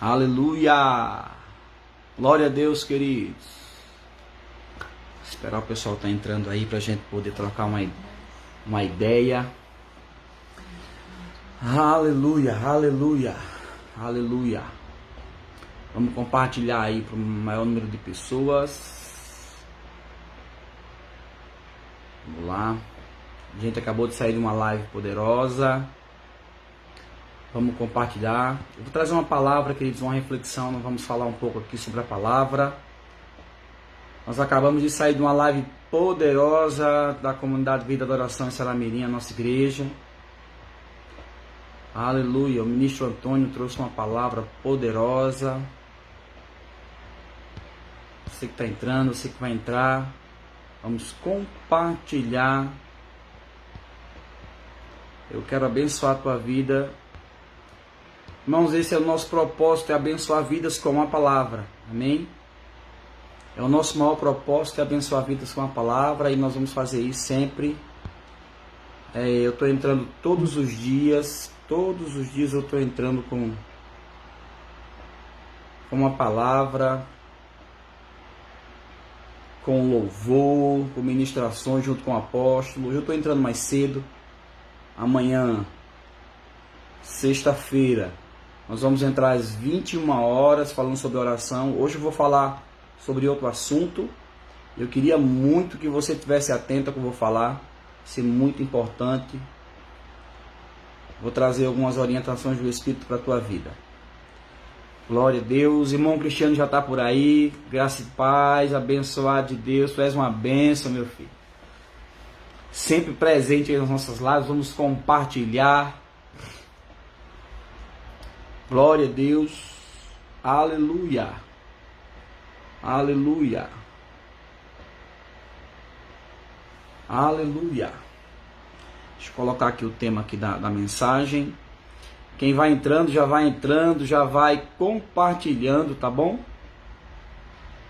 Aleluia! Glória a Deus, queridos. Esperar o pessoal tá entrando aí pra gente poder trocar uma ideia. Aleluia, aleluia, aleluia. Vamos compartilhar aí para o maior número de pessoas. Vamos lá. A gente acabou de sair de uma live poderosa. Vamos compartilhar. Eu vou trazer uma palavra, queridos, uma reflexão. Nós vamos falar um pouco aqui sobre a palavra. Nós acabamos de sair de uma live poderosa da comunidade Vida da Oração em Saramirim, a nossa igreja. Aleluia. O ministro Antônio trouxe uma palavra poderosa. Você que está entrando, você que vai entrar. Vamos compartilhar. Eu quero abençoar a tua vida. Irmãos, esse é o nosso propósito, é abençoar vidas com a palavra. Amém? É o nosso maior propósito, é abençoar vidas com a palavra. E nós vamos fazer isso sempre. Eu estou entrando todos os dias. Todos os dias eu estou entrando com uma palavra, com louvor, com ministrações junto com o apóstolo. Hoje eu estou entrando mais cedo. Amanhã, sexta-feira, nós vamos entrar às 21 horas falando sobre oração. Hoje eu vou falar sobre outro assunto. Eu queria muito que você estivesse atento ao que eu vou falar. Isso é muito importante. Vou trazer algumas orientações do Espírito para a tua vida. Glória a Deus. Irmão Cristiano já está por aí. Graça e paz, abençoado de Deus. Tu és uma bênção, meu filho. Sempre presente aí nas nossas lives. Vamos compartilhar. Glória a Deus. Aleluia. Aleluia. Aleluia. Deixa eu colocar aqui o tema aqui da mensagem. Quem vai entrando, já vai compartilhando, tá bom?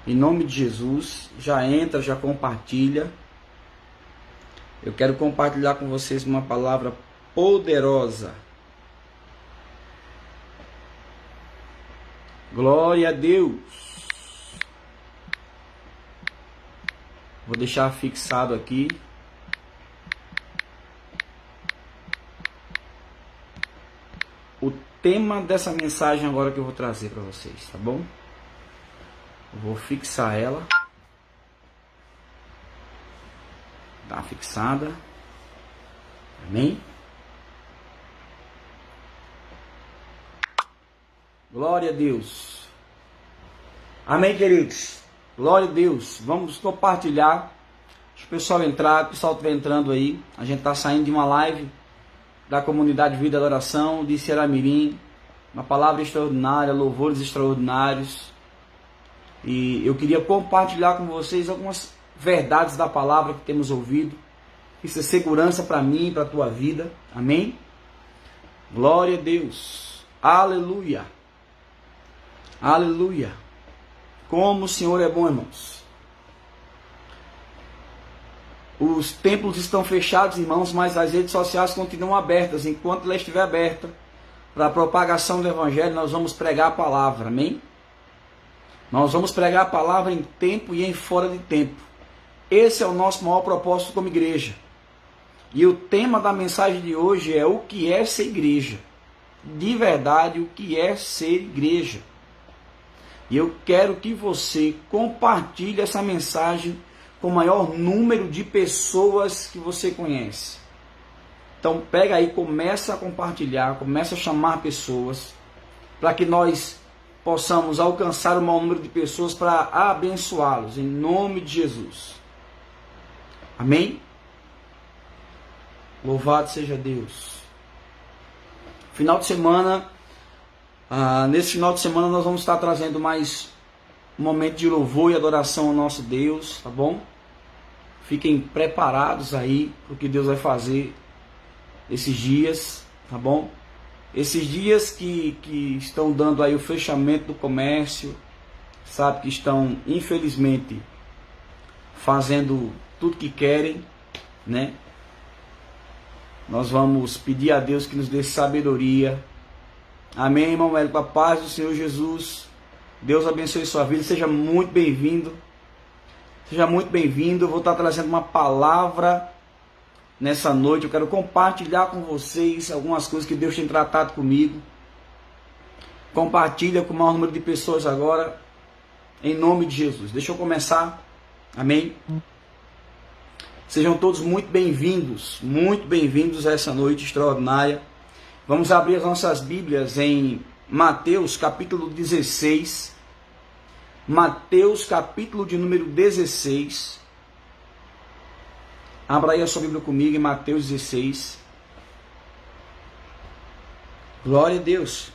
Em nome de Jesus, já entra, já compartilha. Eu quero compartilhar com vocês uma palavra poderosa. Glória a Deus. Vou deixar fixado aqui. O tema dessa mensagem agora que eu vou trazer para vocês, tá bom? Eu vou fixar ela. Tá fixada. Amém? Glória a Deus. Amém, queridos? Glória a Deus. Vamos compartilhar. Deixa o pessoal entrar. O pessoal estiver entrando aí. A gente tá saindo de uma live da comunidade Vida da Oração de Saramirim, uma palavra extraordinária, louvores extraordinários, e eu queria compartilhar com vocês algumas verdades da palavra que temos ouvido. Isso é segurança para mim e para a tua vida, amém? Glória a Deus, aleluia, aleluia. Como o Senhor é bom, irmãos. Os templos estão fechados, irmãos, mas as redes sociais continuam abertas. Enquanto ela estiver aberta para a propagação do Evangelho, nós vamos pregar a palavra, amém? Nós vamos pregar a palavra em tempo e em fora de tempo. Esse é o nosso maior propósito como igreja. E o tema da mensagem de hoje é o que é ser igreja. De verdade, o que é ser igreja. E eu quero que você compartilhe essa mensagem com o maior número de pessoas que você conhece. Então pega aí, começa a compartilhar, começa a chamar pessoas, para que nós possamos alcançar o maior número de pessoas para abençoá-los, em nome de Jesus. Amém? Louvado seja Deus. Final de semana, nesse final de semana nós vamos estar trazendo mais um momento de louvor e adoração ao nosso Deus, tá bom? Fiquem preparados aí para o que Deus vai fazer esses dias, tá bom? Esses dias que estão dando aí o fechamento do comércio, sabe, que estão, infelizmente, fazendo tudo que querem, né? Nós vamos pedir a Deus que nos dê sabedoria Amém, irmão Hélio, com a paz do Senhor Jesus. Deus abençoe sua vida. Seja muito bem-vindo. Seja muito bem-vindo. Eu vou estar trazendo uma palavra nessa noite. Eu quero compartilhar com vocês algumas coisas que Deus tem tratado comigo. Compartilha com o maior número de pessoas agora, em nome de Jesus. Deixa eu começar. Amém? Sejam todos muito bem-vindos a essa noite extraordinária. Vamos abrir as nossas Bíblias em Mateus capítulo 16. Mateus capítulo de número 16. Abra aí a sua Bíblia comigo em Mateus 16. Glória a Deus.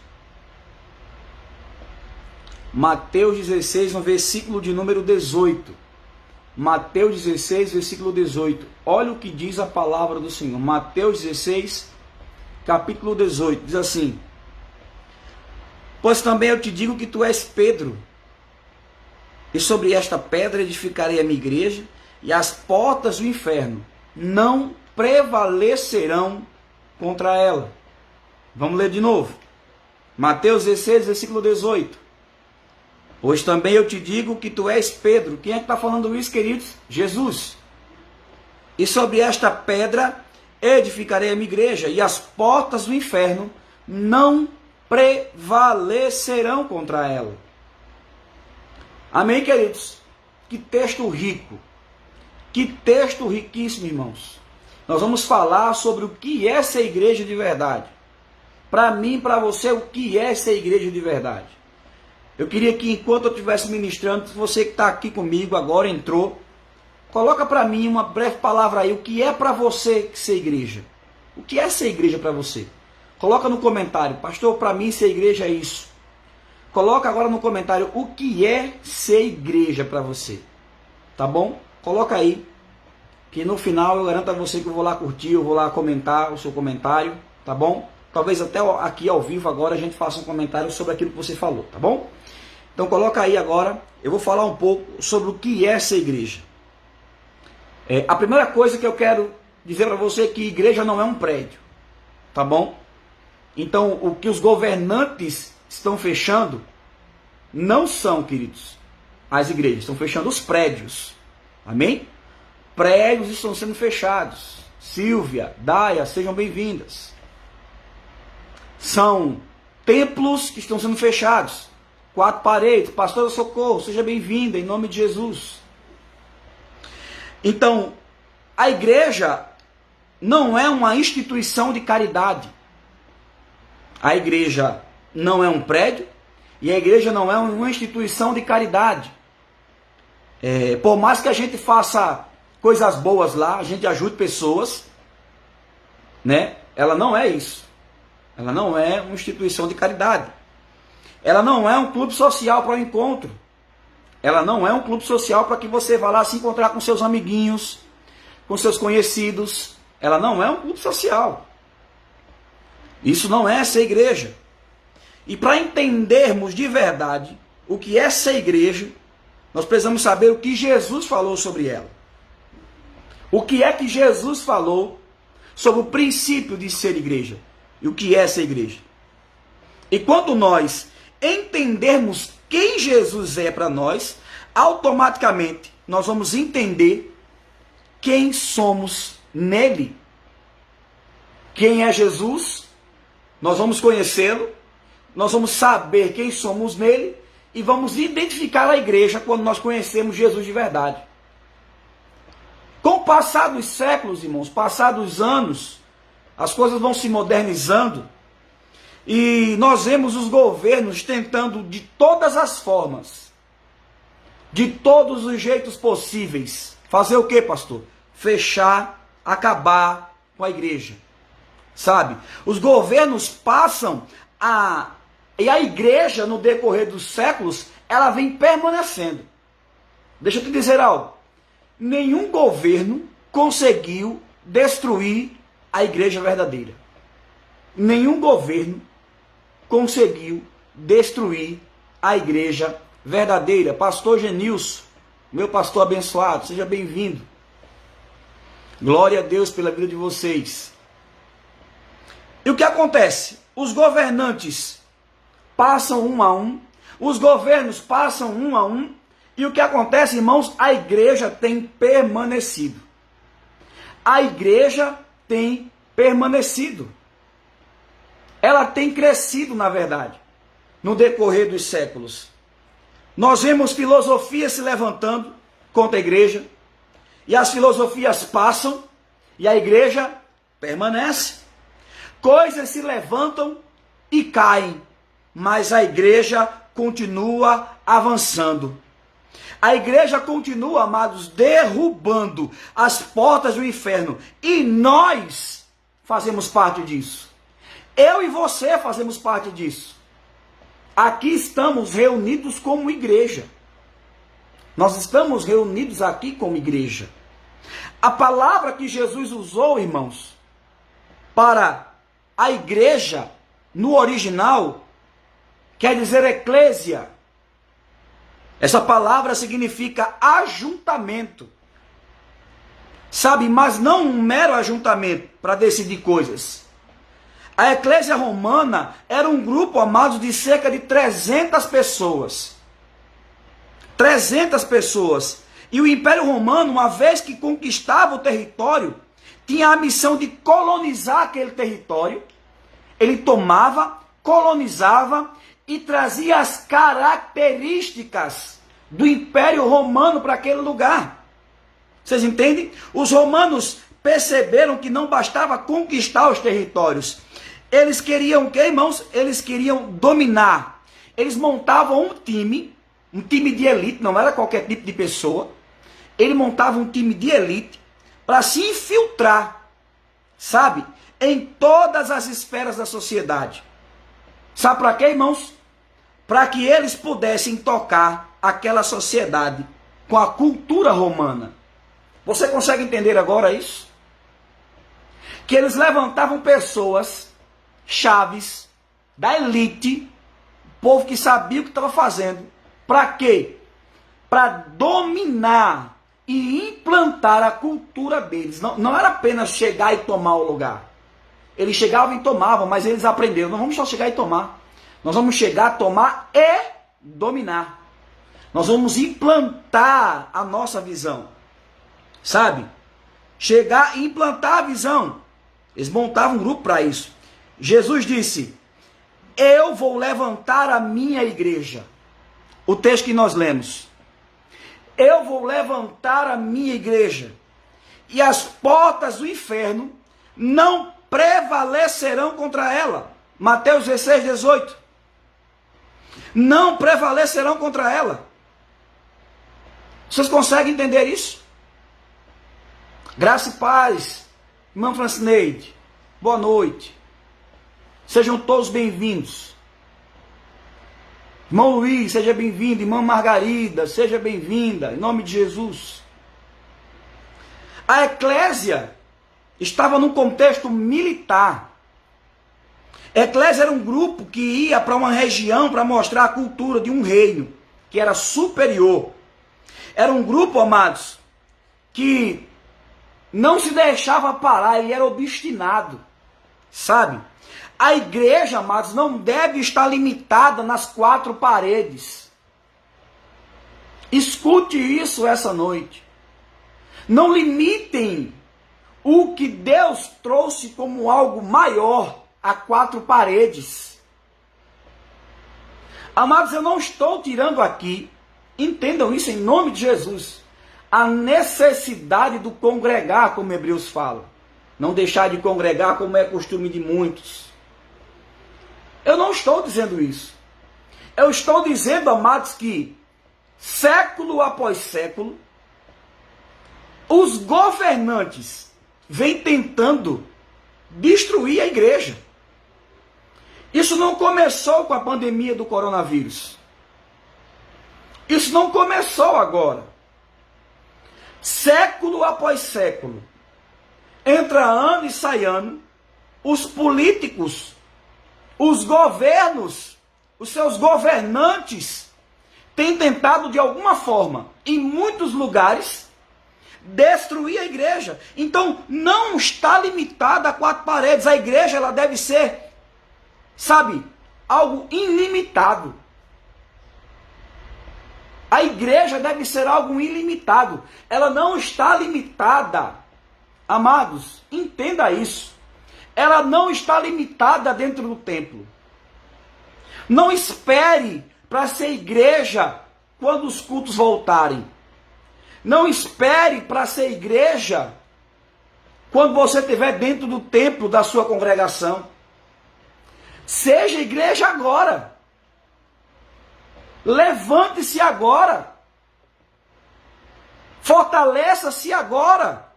Mateus 16, no versículo de número 18. Mateus 16, versículo 18. Olha o que diz a palavra do Senhor. Mateus 16, capítulo 18. Diz assim: Pois também eu te digo que tu és Pedro, e sobre esta pedra edificarei a minha igreja, e as portas do inferno não prevalecerão contra ela. Vamos ler de novo. Mateus 16, versículo 18. Pois também eu te digo que tu és Pedro. Quem é que está falando isso, queridos? Jesus. E sobre esta pedra edificarei a minha igreja, e as portas do inferno não prevalecerão contra ela. Amém, queridos? Que texto rico. Que texto riquíssimo, irmãos. Nós vamos falar sobre o que é ser igreja de verdade. Para mim, para você, o que é ser igreja de verdade. Eu queria que, enquanto eu estivesse ministrando, você que está aqui comigo agora, entrou, coloca para mim uma breve palavra aí, o que é para você ser igreja? O que é ser igreja para você? Coloca no comentário, pastor, para mim ser igreja é isso. Coloca agora no comentário, o que é ser igreja para você? Tá bom? Coloca aí, que no final eu garanto a você que eu vou lá curtir, eu vou lá comentar o seu comentário, tá bom? Talvez até aqui ao vivo agora a gente faça um comentário sobre aquilo que você falou, tá bom? Então coloca aí agora, eu vou falar um pouco sobre o que é essa igreja. A primeira coisa que eu quero dizer para você é que igreja não é um prédio, tá bom? Então o que os governantes estão fechando não são, queridos, as igrejas, estão fechando os prédios, amém? Prédios estão sendo fechados. Silvia, Daia, sejam bem-vindas. São templos que estão sendo fechados. 4 paredes. Pastora Socorro, seja bem-vinda, em nome de Jesus. Então, a igreja não é uma instituição de caridade. A igreja não é um prédio e a igreja não é uma instituição de caridade. Por mais que a gente faça coisas boas lá, a gente ajude pessoas, né? Ela não é isso. Ela não é uma instituição de caridade. Ela não é um clube social para o encontro. Ela não é um clube social para que você vá lá se encontrar com seus amiguinhos, com seus conhecidos. Ela não é um clube social. Isso não é ser igreja. E para entendermos de verdade o que é ser igreja, nós precisamos saber o que Jesus falou sobre ela. O que é que Jesus falou sobre o princípio de ser igreja? E o que é ser igreja? E quando nós entendermos quem Jesus é para nós, automaticamente nós vamos entender quem somos nele. Quem é Jesus? Nós vamos conhecê-lo, nós vamos saber quem somos nele e vamos identificar a igreja quando nós conhecemos Jesus de verdade. Com o passar dos séculos, irmãos, passados os anos, as coisas vão se modernizando e nós vemos os governos tentando de todas as formas, de todos os jeitos possíveis, fazer o que, pastor? Fechar, acabar com a igreja. Sabe? Os governos passam e a igreja, no decorrer dos séculos, ela vem permanecendo. Deixa eu te dizer algo. Nenhum governo conseguiu destruir a igreja verdadeira. Nenhum governo conseguiu destruir a igreja verdadeira. Pastor Genilson, meu pastor abençoado, seja bem-vindo. Glória a Deus pela vida de vocês. E o que acontece? Os governantes passam um a um, os governos passam um a um, e o que acontece, irmãos? A igreja tem permanecido. A igreja tem permanecido. Ela tem crescido, na verdade, no decorrer dos séculos. Nós vemos filosofias se levantando contra a igreja, e as filosofias passam, e a igreja permanece. Coisas se levantam e caem, mas a igreja continua avançando. A igreja continua, amados, derrubando as portas do inferno. E nós fazemos parte disso. Eu e você fazemos parte disso. Aqui estamos reunidos como igreja. Nós estamos reunidos aqui como igreja. A palavra que Jesus usou, irmãos, para a igreja, no original, quer dizer eclésia. Essa palavra significa ajuntamento. Sabe, mas não um mero ajuntamento para decidir coisas. A eclésia romana era um grupo, amados, de cerca de 300 pessoas. 300 pessoas. E o Império Romano, uma vez que conquistava o território, tinha a missão de colonizar aquele território. Ele tomava, colonizava e trazia as características do Império Romano para aquele lugar. Vocês entendem? Os romanos perceberam que não bastava conquistar os territórios. Eles queriam o quê, irmãos? Eles queriam dominar. Eles montavam um time de elite, não era qualquer tipo de pessoa. Ele montava um time de elite para se infiltrar, sabe, em todas as esferas da sociedade. Sabe para quê, irmãos? Para que eles pudessem tocar aquela sociedade com a cultura romana. Você consegue entender agora isso? Que eles levantavam pessoas, chaves, da elite, povo que sabia o que estava fazendo. Para quê? Para dominar e implantar a cultura deles. Não era apenas chegar e tomar o lugar. Eles chegavam e tomavam, mas eles aprenderam. Não vamos só chegar e tomar. Nós vamos chegar, tomar e dominar. Nós vamos implantar a nossa visão. Sabe? Chegar e implantar a visão. Eles montavam um grupo para isso. Jesus disse: eu vou levantar a minha igreja. O texto que nós lemos. Eu vou levantar a minha igreja. E as portas do inferno não prevalecerão contra ela. Mateus 16, 18. Não prevalecerão contra ela. Vocês conseguem entender isso? Graça e paz, irmã Francineide, boa noite. Sejam todos bem-vindos. Irmão Luiz, seja bem-vindo. Irmã Margarida, seja bem-vinda, em nome de Jesus. A eclésia estava num contexto militar. A eclésia era um grupo que ia para uma região para mostrar a cultura de um reino que era superior. Era um grupo, amados, que não se deixava parar, ele era obstinado, sabe? A igreja, amados, não deve estar limitada nas quatro paredes. Escute isso essa noite. Não limitem o que Deus trouxe como algo maior a quatro paredes. Amados, eu não estou tirando aqui, entendam isso em nome de Jesus, a necessidade do congregar, como Hebreus fala. Não deixar de congregar como é costume de muitos. Eu não estou dizendo isso. Eu estou dizendo, amados, que século após século, os governantes vêm tentando destruir a igreja. Isso não começou com a pandemia do coronavírus. Isso não começou agora. Século após século, entra ano e sai ano, os políticos, os governos, os seus governantes têm tentado de alguma forma, em muitos lugares, destruir a igreja. Então não está limitada a quatro paredes. A igreja ela deve ser, sabe, algo ilimitado. A igreja deve ser algo ilimitado. Ela não está limitada. Amados, entenda isso. Ela não está limitada dentro do templo. Não espere para ser igreja quando os cultos voltarem. Não espere para ser igreja quando você estiver dentro do templo da sua congregação. Seja igreja agora. Levante-se agora. Fortaleça-se agora.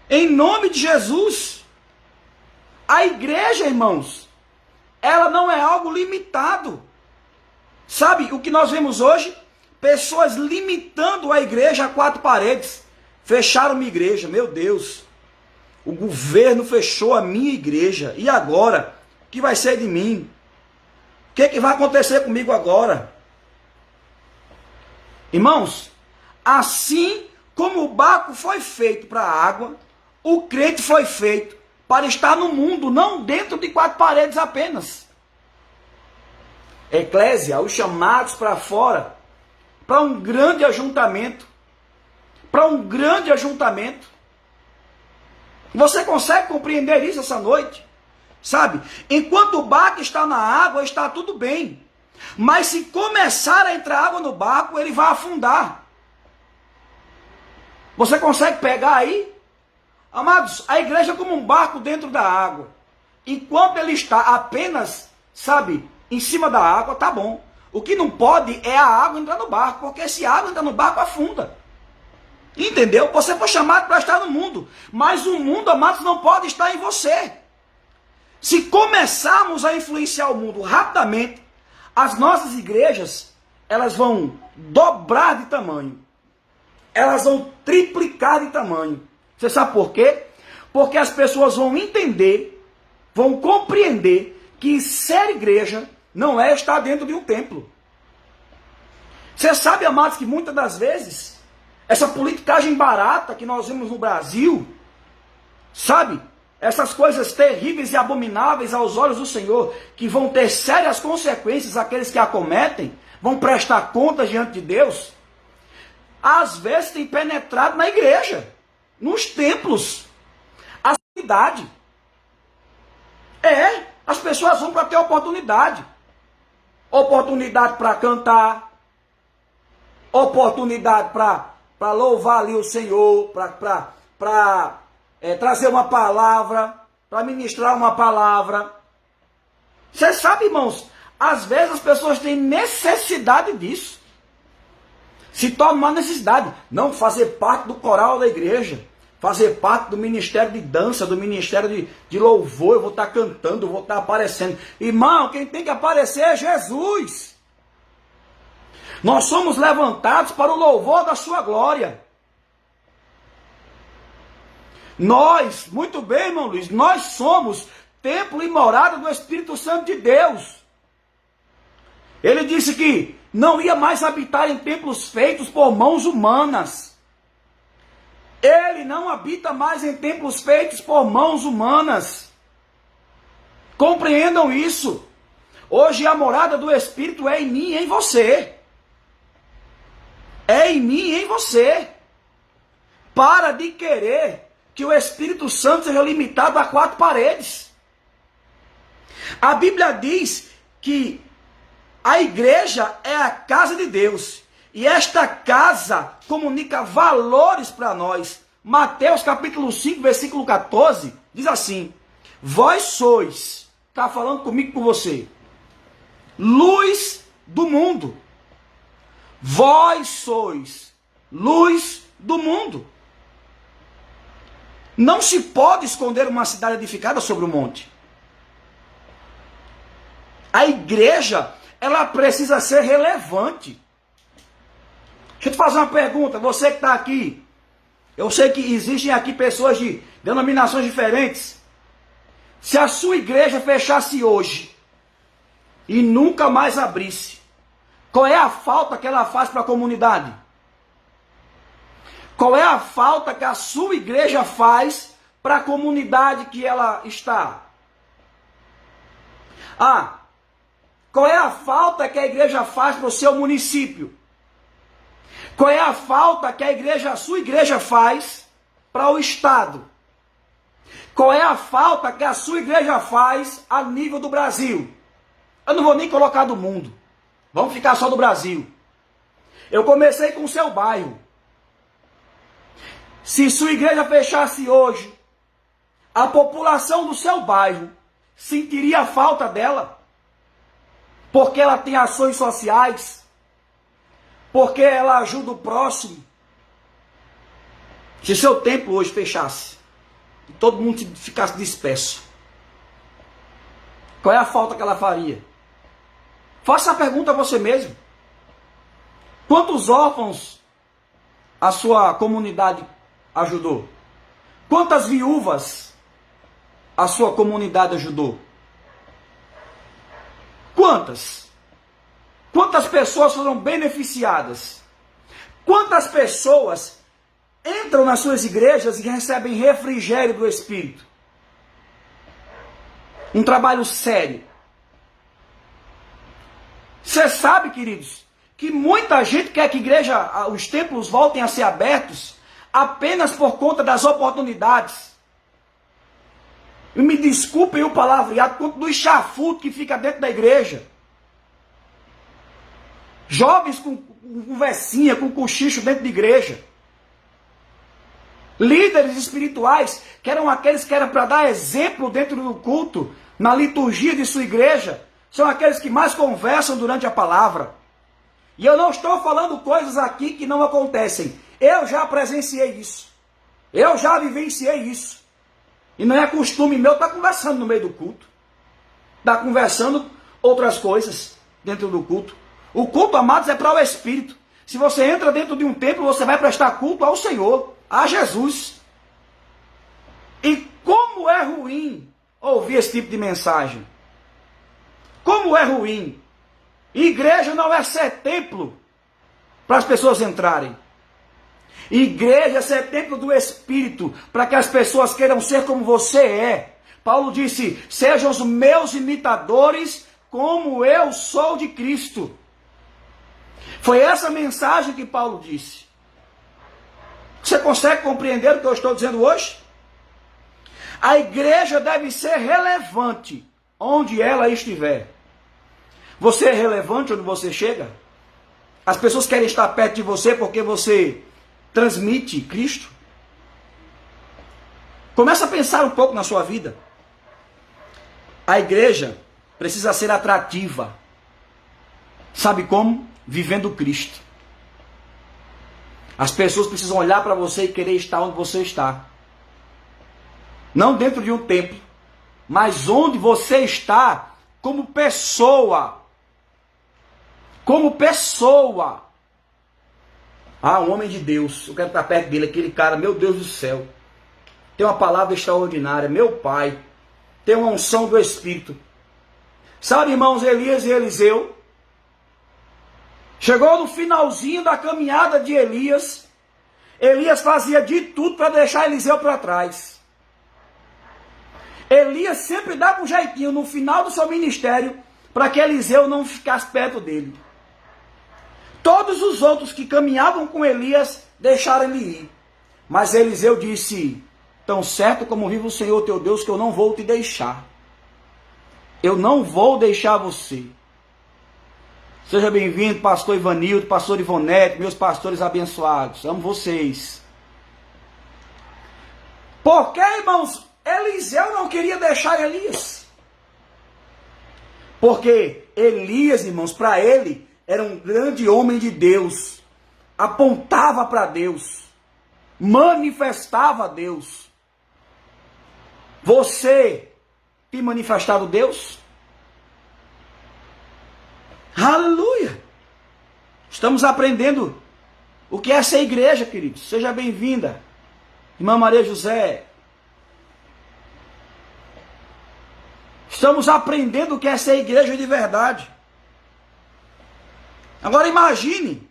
Em nome de Jesus. A igreja, irmãos, ela não é algo limitado. Sabe o que nós vemos hoje? Pessoas limitando a igreja a 4 paredes. Fecharam minha igreja, meu Deus. O governo fechou a minha igreja. E agora? O que vai ser de mim? O que vai acontecer comigo agora? Irmãos, assim como o barco foi feito para a água, o crente foi feito para estar no mundo, não dentro de 4 paredes apenas. Eclésia, os chamados para fora, para um grande ajuntamento. Para um grande ajuntamento. Você consegue compreender isso essa noite? Sabe? Enquanto o barco está na água, está tudo bem. Mas se começar a entrar água no barco, ele vai afundar. Você consegue pegar aí? Amados, a igreja é como um barco dentro da água. Enquanto ele está apenas, sabe, em cima da água, tá bom. O que não pode é a água entrar no barco, porque se a água entrar no barco, afunda. Entendeu? Você foi chamado para estar no mundo, mas o mundo, amados, não pode estar em você. Se começarmos a influenciar o mundo rapidamente, as nossas igrejas, elas vão dobrar de tamanho. Elas vão triplicar de tamanho. Você sabe por quê? Porque as pessoas vão entender, vão compreender que ser igreja não é estar dentro de um templo. Você sabe, amados, que muitas das vezes, essa politicagem barata que nós vemos no Brasil, sabe? Essas coisas terríveis e abomináveis aos olhos do Senhor, que vão ter sérias consequências àqueles que a cometem, vão prestar contas diante de Deus, às vezes tem penetrado na igreja, nos templos, a cidade. As pessoas vão para ter oportunidade. Oportunidade para cantar, oportunidade para louvar ali o Senhor, para trazer uma palavra, para ministrar uma palavra. Você sabe, irmãos, às vezes as pessoas têm necessidade disso. Se torna uma necessidade. Não fazer parte do coral da igreja, fazer parte do ministério de dança, do ministério de louvor. Eu vou estar cantando, eu vou estar aparecendo. Irmão, quem tem que aparecer é Jesus. Nós somos levantados para o louvor da sua glória. Nós, muito bem, irmão Luiz, nós somos templo e morada do Espírito Santo de Deus. Ele disse que não ia mais habitar em templos feitos por mãos humanas. Ele não habita mais em templos feitos por mãos humanas. Compreendam isso. Hoje a morada do Espírito é em mim e em você. É em mim e em você. Para de querer que o Espírito Santo seja limitado a 4 paredes. A Bíblia diz que a igreja é a casa de Deus. E esta casa comunica valores para nós. Mateus capítulo 5, versículo 14, diz assim: vós sois, está falando comigo, com você, luz do mundo. Vós sois luz do mundo. Não se pode esconder uma cidade edificada sobre um monte. A igreja, ela precisa ser relevante. Deixa eu te fazer uma pergunta, você que está aqui, eu sei que existem aqui pessoas de denominações diferentes. Se a sua igreja fechasse hoje e nunca mais abrisse, qual é a falta que ela faz para a comunidade? Qual é a falta que a sua igreja faz para a comunidade que ela está? Qual é a falta que a igreja faz para o seu município? Qual é a falta que a sua igreja faz para o estado? Qual é a falta que a sua igreja faz a nível do Brasil? Eu não vou nem colocar do mundo. Vamos ficar só do Brasil. Eu comecei com o seu bairro. Se sua igreja fechasse hoje, a população do seu bairro sentiria a falta dela? Porque ela tem ações sociais? Porque ela ajuda o próximo? Se seu templo hoje fechasse, e todo mundo ficasse disperso, qual é a falta que ela faria? Faça a pergunta a você mesmo. Quantos órfãos a sua comunidade ajudou? Quantas viúvas a sua comunidade ajudou? Quantas? Quantas pessoas foram beneficiadas? Quantas pessoas entram nas suas igrejas e recebem refrigério do Espírito? Um trabalho sério. Você sabe, queridos, que muita gente quer que os templos voltem a ser abertos apenas por conta das oportunidades. E me desculpem o palavreado, por conta do chafuto que fica dentro da igreja. Jovens com conversinha, com cochicho dentro da igreja. Líderes espirituais, que eram aqueles que eram para dar exemplo dentro do culto, na liturgia de sua igreja, são aqueles que mais conversam durante a palavra. E eu não estou falando coisas aqui que não acontecem. Eu já presenciei isso. Eu já vivenciei isso. E não é costume meu estar conversando no meio do culto. Estar conversando outras coisas dentro do culto. O culto, amados, é para o Espírito. Se você entra dentro de um templo, você vai prestar culto ao Senhor, a Jesus. E como é ruim ouvir esse tipo de mensagem. Como é ruim. Igreja não é ser templo para as pessoas entrarem. Igreja é ser templo do Espírito, para que as pessoas queiram ser como você é. Paulo disse, sejam os meus imitadores, como eu sou de Cristo. Foi essa mensagem que Paulo disse. Você consegue compreender o que eu estou dizendo hoje? A igreja deve ser relevante onde ela estiver. Você é relevante onde você chega? As pessoas querem estar perto de você porque você transmite Cristo? Começa a pensar um pouco na sua vida. A igreja precisa ser atrativa. Sabe como? Vivendo Cristo. As pessoas precisam olhar para você e querer estar onde você está. Não dentro de um templo, mas onde você está como pessoa. Como pessoa. Ah, um homem de Deus. Eu quero estar perto dele. Aquele cara, meu Deus do céu. Tem uma palavra extraordinária. Meu Pai. Tem uma unção do Espírito. Sabe, irmãos, Elias e Eliseu? Chegou no finalzinho da caminhada de Elias. Elias fazia de tudo para deixar Eliseu para trás. Elias sempre dava um jeitinho no final do seu ministério para que Eliseu não ficasse perto dele. Todos os outros que caminhavam com Elias deixaram ele ir. Mas Eliseu disse, tão certo como vive o Senhor teu Deus, que eu não vou te deixar. Eu não vou deixar você. Seja bem-vindo, pastor Ivanildo, pastor Ivonete, meus pastores abençoados. Amo vocês. Por que, irmãos, Eliseu não queria deixar Elias? Porque Elias, irmãos, para ele, era um grande homem de Deus. Apontava para Deus. Manifestava Deus. Você tem manifestado Deus? Aleluia! Estamos aprendendo o que é ser igreja, queridos. Seja bem-vinda, irmã Maria José. Estamos aprendendo o que é ser igreja de verdade. Agora imagine,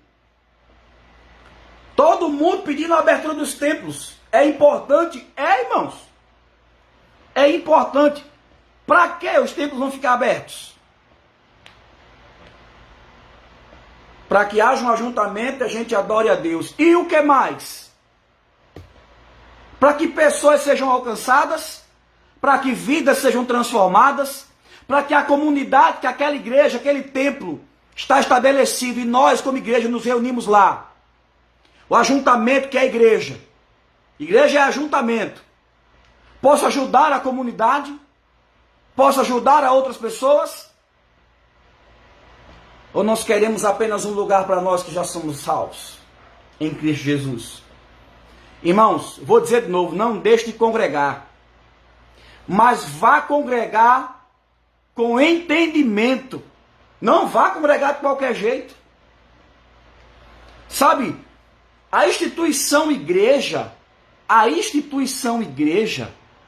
todo mundo pedindo a abertura dos templos. É importante? É, irmãos. É importante. Para que os templos vão ficar abertos? para que haja um ajuntamento e a gente adore a Deus. E o que mais? Para que pessoas sejam alcançadas, para que vidas sejam transformadas, para que a comunidade, que aquela igreja, aquele templo está estabelecido e nós como igreja nos reunimos lá. O ajuntamento que é a igreja. Igreja é ajuntamento. Posso ajudar a comunidade? Posso ajudar a outras pessoas? Ou nós queremos apenas um lugar para nós que já somos salvos em Cristo Jesus? Irmãos, vou dizer de novo, não deixe de congregar. Mas vá congregar com entendimento. Não vá congregar de qualquer jeito. Sabe, a instituição igreja,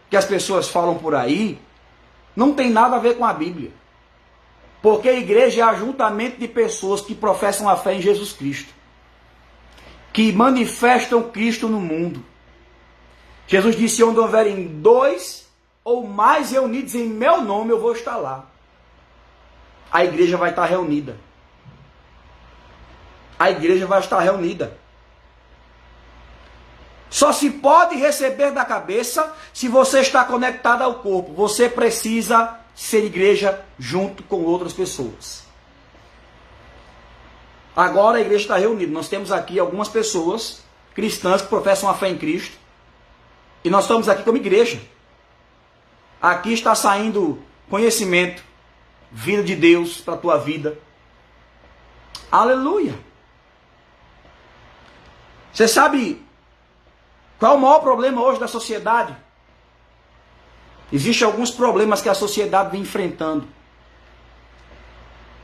que as pessoas falam por aí, não tem nada a ver com a Bíblia. Porque a igreja é ajuntamento de pessoas que professam a fé em Jesus Cristo, que manifestam Cristo no mundo. Jesus disse, onde houverem 2 ou mais reunidos em meu nome, eu vou estar lá. A igreja vai estar reunida. A igreja vai estar reunida. Só se pode receber da cabeça se você está conectado ao corpo. Você precisa ser igreja junto com outras pessoas. Agora a igreja está reunida. Nós temos aqui algumas pessoas cristãs que professam a fé em Cristo. E nós estamos aqui como igreja. Aqui está saindo conhecimento, vida de Deus para a tua vida. Aleluia! Você sabe qual é o maior problema hoje da sociedade? Existem alguns problemas que a sociedade vem enfrentando.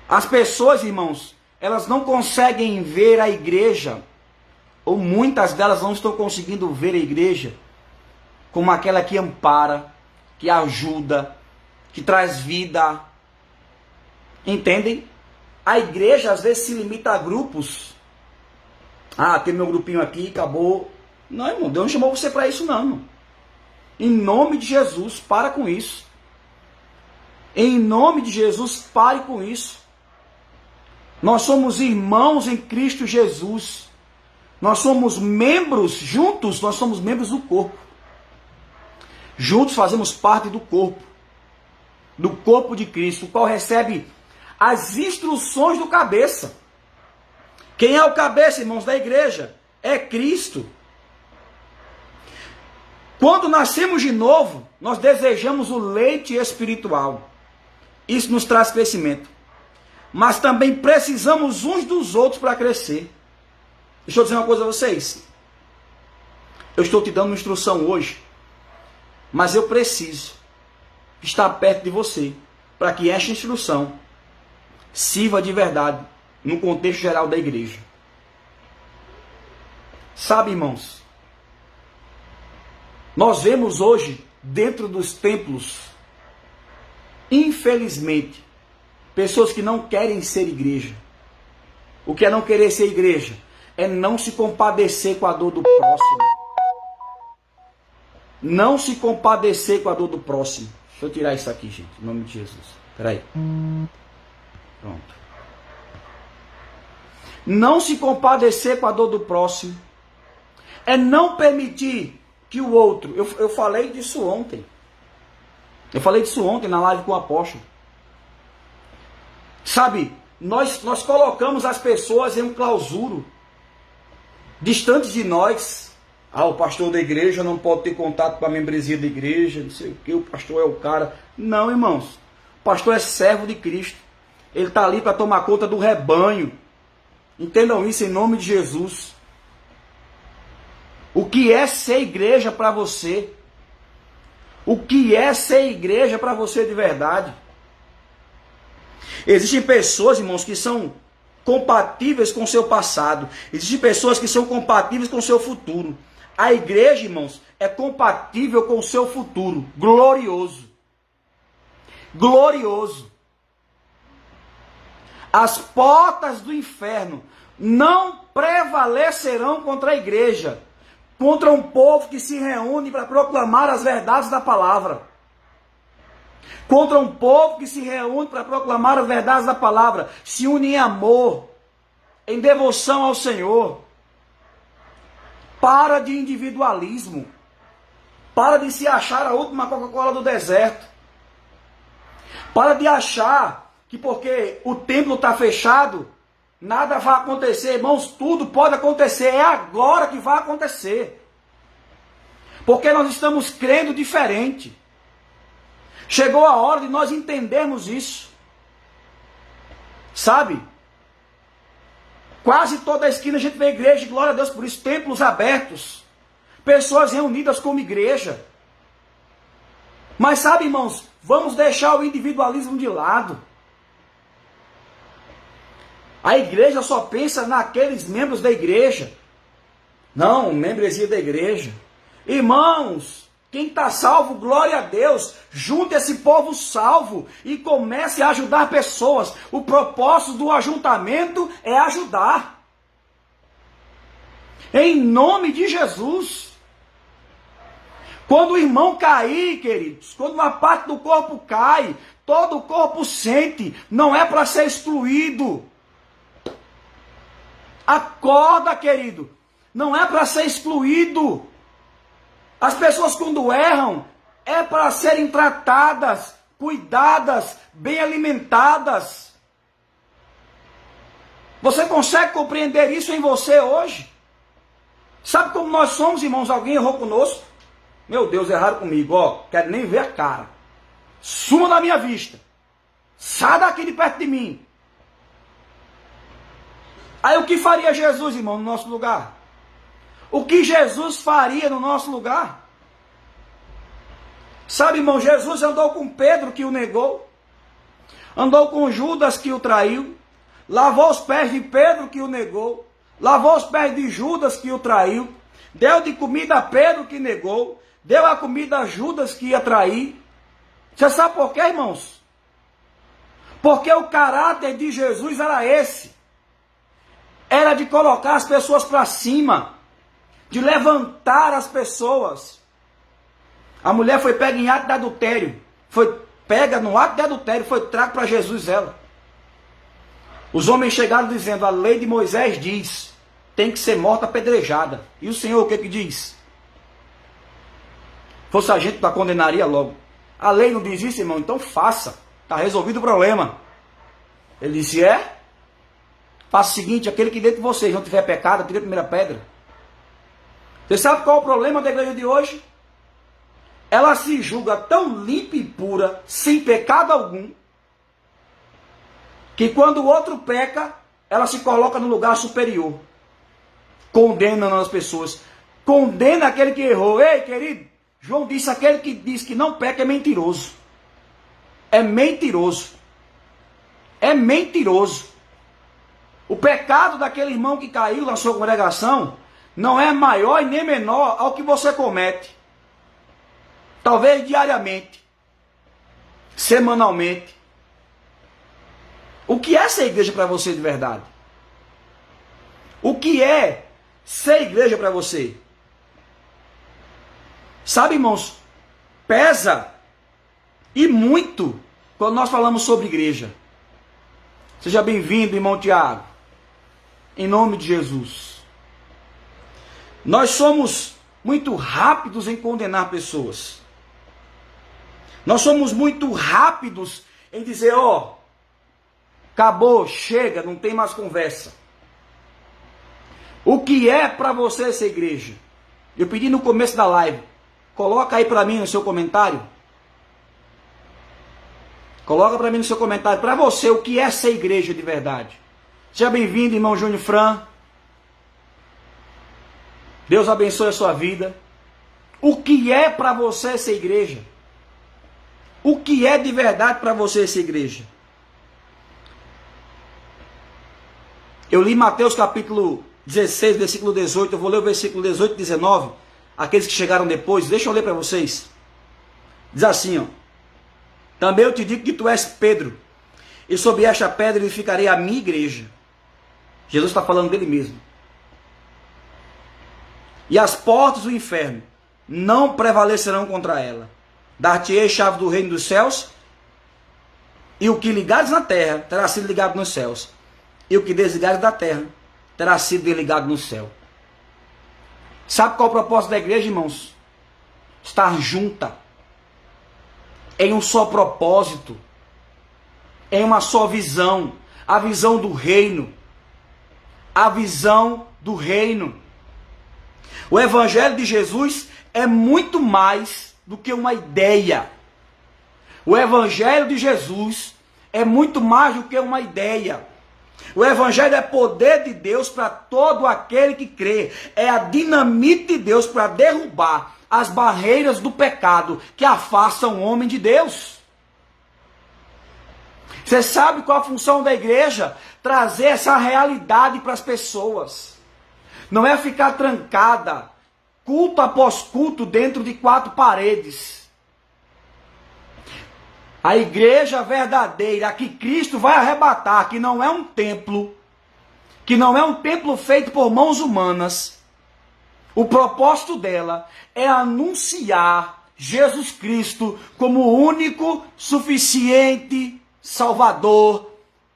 As pessoas, irmãos, elas não conseguem ver a igreja, ou muitas delas não estão conseguindo ver a igreja como aquela que ampara, que ajuda, que traz vida. Entendem? A igreja às vezes se limita a grupos. Ah, tem meu grupinho aqui, acabou. Não, irmão, Deus não chamou você para isso não, irmão. Em nome de Jesus, para com isso. Em nome de Jesus, pare com isso. Nós somos irmãos em Cristo Jesus. Nós somos membros, juntos, nós somos membros do corpo. Juntos fazemos parte do corpo de Cristo, o qual recebe as instruções do cabeça. Quem é o cabeça, irmãos, da igreja? É Cristo. Quando nascemos de novo, nós desejamos o leite espiritual. Isso nos traz crescimento. Mas também precisamos uns dos outros para crescer. Deixa eu dizer uma coisa a vocês. Eu estou te dando uma instrução hoje, mas eu preciso estar perto de você, para que esta instrução sirva de verdade no contexto geral da igreja. Sabe, irmãos, nós vemos hoje, dentro dos templos, infelizmente, pessoas que não querem ser igreja. O que é não querer ser igreja? É não se compadecer com a dor do próximo. Não se compadecer com a dor do próximo. Deixa eu tirar isso aqui, gente, em nome de Jesus. Espera aí. Pronto. Não se compadecer com a dor do próximo. É não permitir que o outro... Eu falei disso ontem. Eu falei disso ontem na live com o apóstolo. Sabe, nós colocamos as pessoas em um clausuro, distantes de nós. Ah, o pastor da igreja não pode ter contato com a membresia da igreja, não sei o que, o pastor é o cara. Não, irmãos, o pastor é servo de Cristo. Ele está ali para tomar conta do rebanho. Entendam isso em nome de Jesus. O que é ser igreja para você? O que é ser igreja para você de verdade? Existem pessoas, irmãos, que são compatíveis com o seu passado. Existem pessoas que são compatíveis com o seu futuro. A igreja, irmãos, é compatível com o seu futuro. Glorioso. Glorioso. As portas do inferno não prevalecerão contra a igreja, contra um povo que se reúne para proclamar as verdades da palavra. Contra um povo que se reúne para proclamar as verdades da palavra, se une em amor, em devoção ao Senhor. Para de individualismo. Para de se achar a última Coca-Cola do deserto. Para de achar que porque o templo está fechado, nada vai acontecer. Irmãos, tudo pode acontecer. É agora que vai acontecer. Porque nós estamos crendo diferente. Chegou a hora de nós entendermos isso. Sabe? Quase toda a esquina a gente vê igreja, glória a Deus por isso, templos abertos, pessoas reunidas como igreja. Mas sabe, irmãos, vamos deixar o individualismo de lado. A igreja só pensa naqueles membros da igreja. Não, membresia da igreja. Irmãos, quem está salvo, glória a Deus, junte esse povo salvo e comece a ajudar pessoas. O propósito do ajuntamento é ajudar. Em nome de Jesus. Quando o irmão cair, queridos, quando uma parte do corpo cai, todo o corpo sente, não é para ser excluído. Acorda, querido, não é para ser excluído. As pessoas quando erram, é para serem tratadas, cuidadas, bem alimentadas. Você consegue compreender isso em você hoje? Sabe como nós somos, irmãos? Alguém errou conosco? Meu Deus, erraram comigo, ó, quero nem ver a cara. Suma da minha vista. Sai daqui de perto de mim. Aí o que faria Jesus, irmão, no nosso lugar? O que Jesus faria no nosso lugar? Sabe, irmão, Jesus andou com Pedro que o negou, andou com Judas que o traiu, lavou os pés de Pedro que o negou, lavou os pés de Judas que o traiu, deu de comida a Pedro que negou, deu a comida a Judas que ia trair. Você sabe por quê, irmãos? Porque o caráter de Jesus era esse. Era de colocar as pessoas para cima, de levantar as pessoas. A mulher foi pega em ato de adultério, foi pega no ato de adultério, foi trago para Jesus ela. Os homens chegaram dizendo, a lei de Moisés diz, tem que ser morta apedrejada. E o Senhor o que diz? Fosse a gente, condenaria logo. A lei não diz isso, irmão, então faça, está resolvido o problema. Ele disse, faça o seguinte, aquele que dentro de vocês não tiver pecado, tire a primeira pedra. Você sabe qual é o problema da igreja de hoje? Ela se julga tão limpa e pura, sem pecado algum, que quando o outro peca, ela se coloca no lugar superior. Condena as pessoas. Condena aquele que errou. Ei, querido, João disse, aquele que diz que não peca é mentiroso. É mentiroso. É mentiroso. O pecado daquele irmão que caiu na sua congregação não é maior e nem menor ao que você comete. Talvez diariamente, semanalmente. O que é ser igreja para você de verdade? O que é ser igreja para você? Sabe, irmãos, pesa e muito quando nós falamos sobre igreja. Seja bem-vindo, irmão Tiago. Em nome de Jesus. Nós somos muito rápidos em condenar pessoas. Nós somos muito rápidos em dizer, acabou, chega, não tem mais conversa. O que é para você essa igreja? Eu pedi no começo da live, coloca aí para mim no seu comentário. Coloca para mim no seu comentário, para você, o que é ser igreja de verdade? Seja bem-vindo, irmão Júnior Fran. Deus abençoe a sua vida. O que é para você essa igreja? O que é de verdade para você essa igreja? Eu li Mateus capítulo 16, versículo 18. Eu vou ler o versículo 18 e 19. Aqueles que chegaram depois, deixa eu ler para vocês. Diz assim, também eu te digo que tu és Pedro, e sobre esta pedra edificarei a minha igreja. Jesus está falando dele mesmo. E as portas do inferno não prevalecerão contra ela. Dar-te-ei chave do reino dos céus, e o que ligares na terra terá sido ligado nos céus. e o que desligares da terra terá sido desligado no céu. Sabe qual é o propósito da igreja, irmãos? Estar junta, em um só propósito, em uma só visão, a visão do reino. A visão do reino. O Evangelho de Jesus é muito mais do que uma ideia. O Evangelho de Jesus é muito mais do que uma ideia. O Evangelho é poder de Deus para todo aquele que crê. É a dinamite de Deus para derrubar as barreiras do pecado que afastam o homem de Deus. Você sabe qual a função da igreja? Trazer essa realidade para as pessoas. Não é ficar trancada, culto após culto, dentro de 4 paredes. A igreja verdadeira, que Cristo vai arrebatar, que não é um templo, feito por mãos humanas. O propósito dela é anunciar Jesus Cristo como o único, suficiente Salvador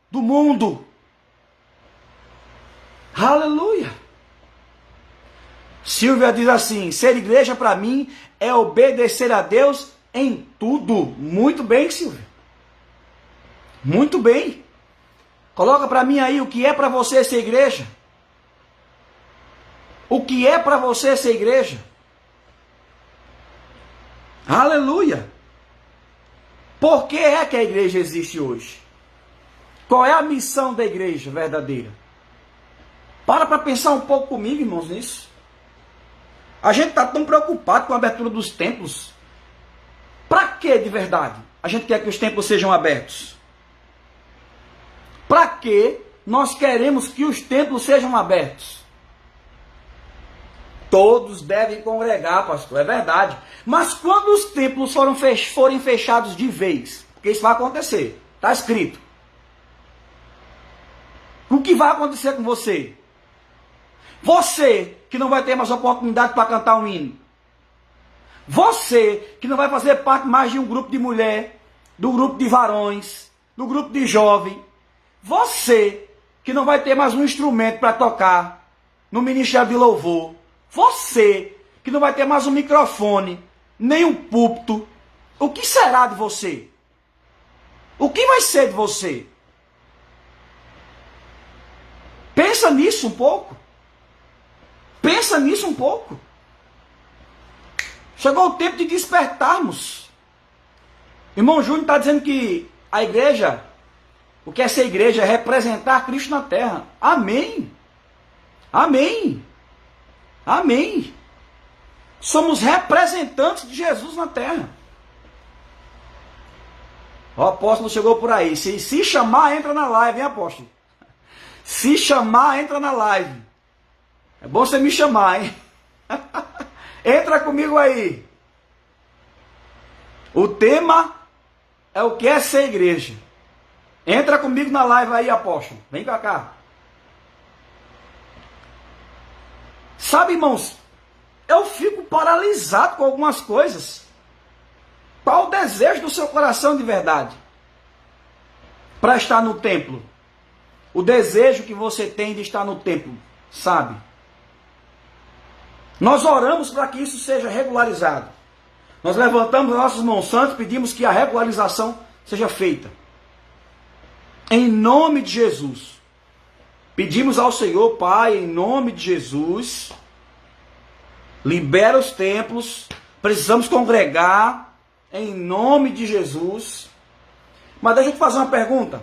do mundo. Aleluia! Silvia diz assim: ser igreja para mim é obedecer a Deus em tudo. Muito bem, Silvia. Muito bem. Coloca para mim aí o que é para você ser igreja. O que é para você ser igreja? Aleluia! Por que é que a igreja existe hoje? Qual é a missão da igreja verdadeira? Para pensar um pouco comigo, irmãos, nisso. A gente está tão preocupado com a abertura dos templos. Para que de verdade a gente quer que os templos sejam abertos? Para que nós queremos que os templos sejam abertos? Todos devem congregar, pastor, é verdade. Mas quando os templos forem fechados de vez, porque isso vai acontecer, está escrito. O que vai acontecer com você? Você que não vai ter mais oportunidade para cantar um hino. Você que não vai fazer parte mais de um grupo de mulher, do grupo de varões, do grupo de jovem. Você que não vai ter mais um instrumento para tocar no ministério de louvor. Você que não vai ter mais um microfone, nem um púlpito. O que será de você? O que vai ser de você? Pensa nisso um pouco. Pensa nisso um pouco. Chegou o tempo de despertarmos. Irmão Júnior está dizendo que a igreja, o que é ser igreja é representar Cristo na terra. Amém. Amém. Amém. Somos representantes de Jesus na terra. O apóstolo chegou por aí. Se chamar, entra na live, hein, apóstolo? Se chamar, entra na live. É bom você me chamar, hein? Entra comigo aí. O tema é o que é ser igreja. Entra comigo na live aí, apóstolo. Vem pra cá. Sabe, irmãos, eu fico paralisado com algumas coisas. Qual o desejo do seu coração de verdade? Para estar no templo. O desejo que você tem de estar no templo, sabe? Nós oramos para que isso seja regularizado. Nós levantamos nossos mãos santas, pedimos que a regularização seja feita. Em nome de Jesus. Pedimos ao Senhor, Pai, em nome de Jesus, libera os templos, precisamos congregar, em nome de Jesus. Mas deixa eu te fazer uma pergunta,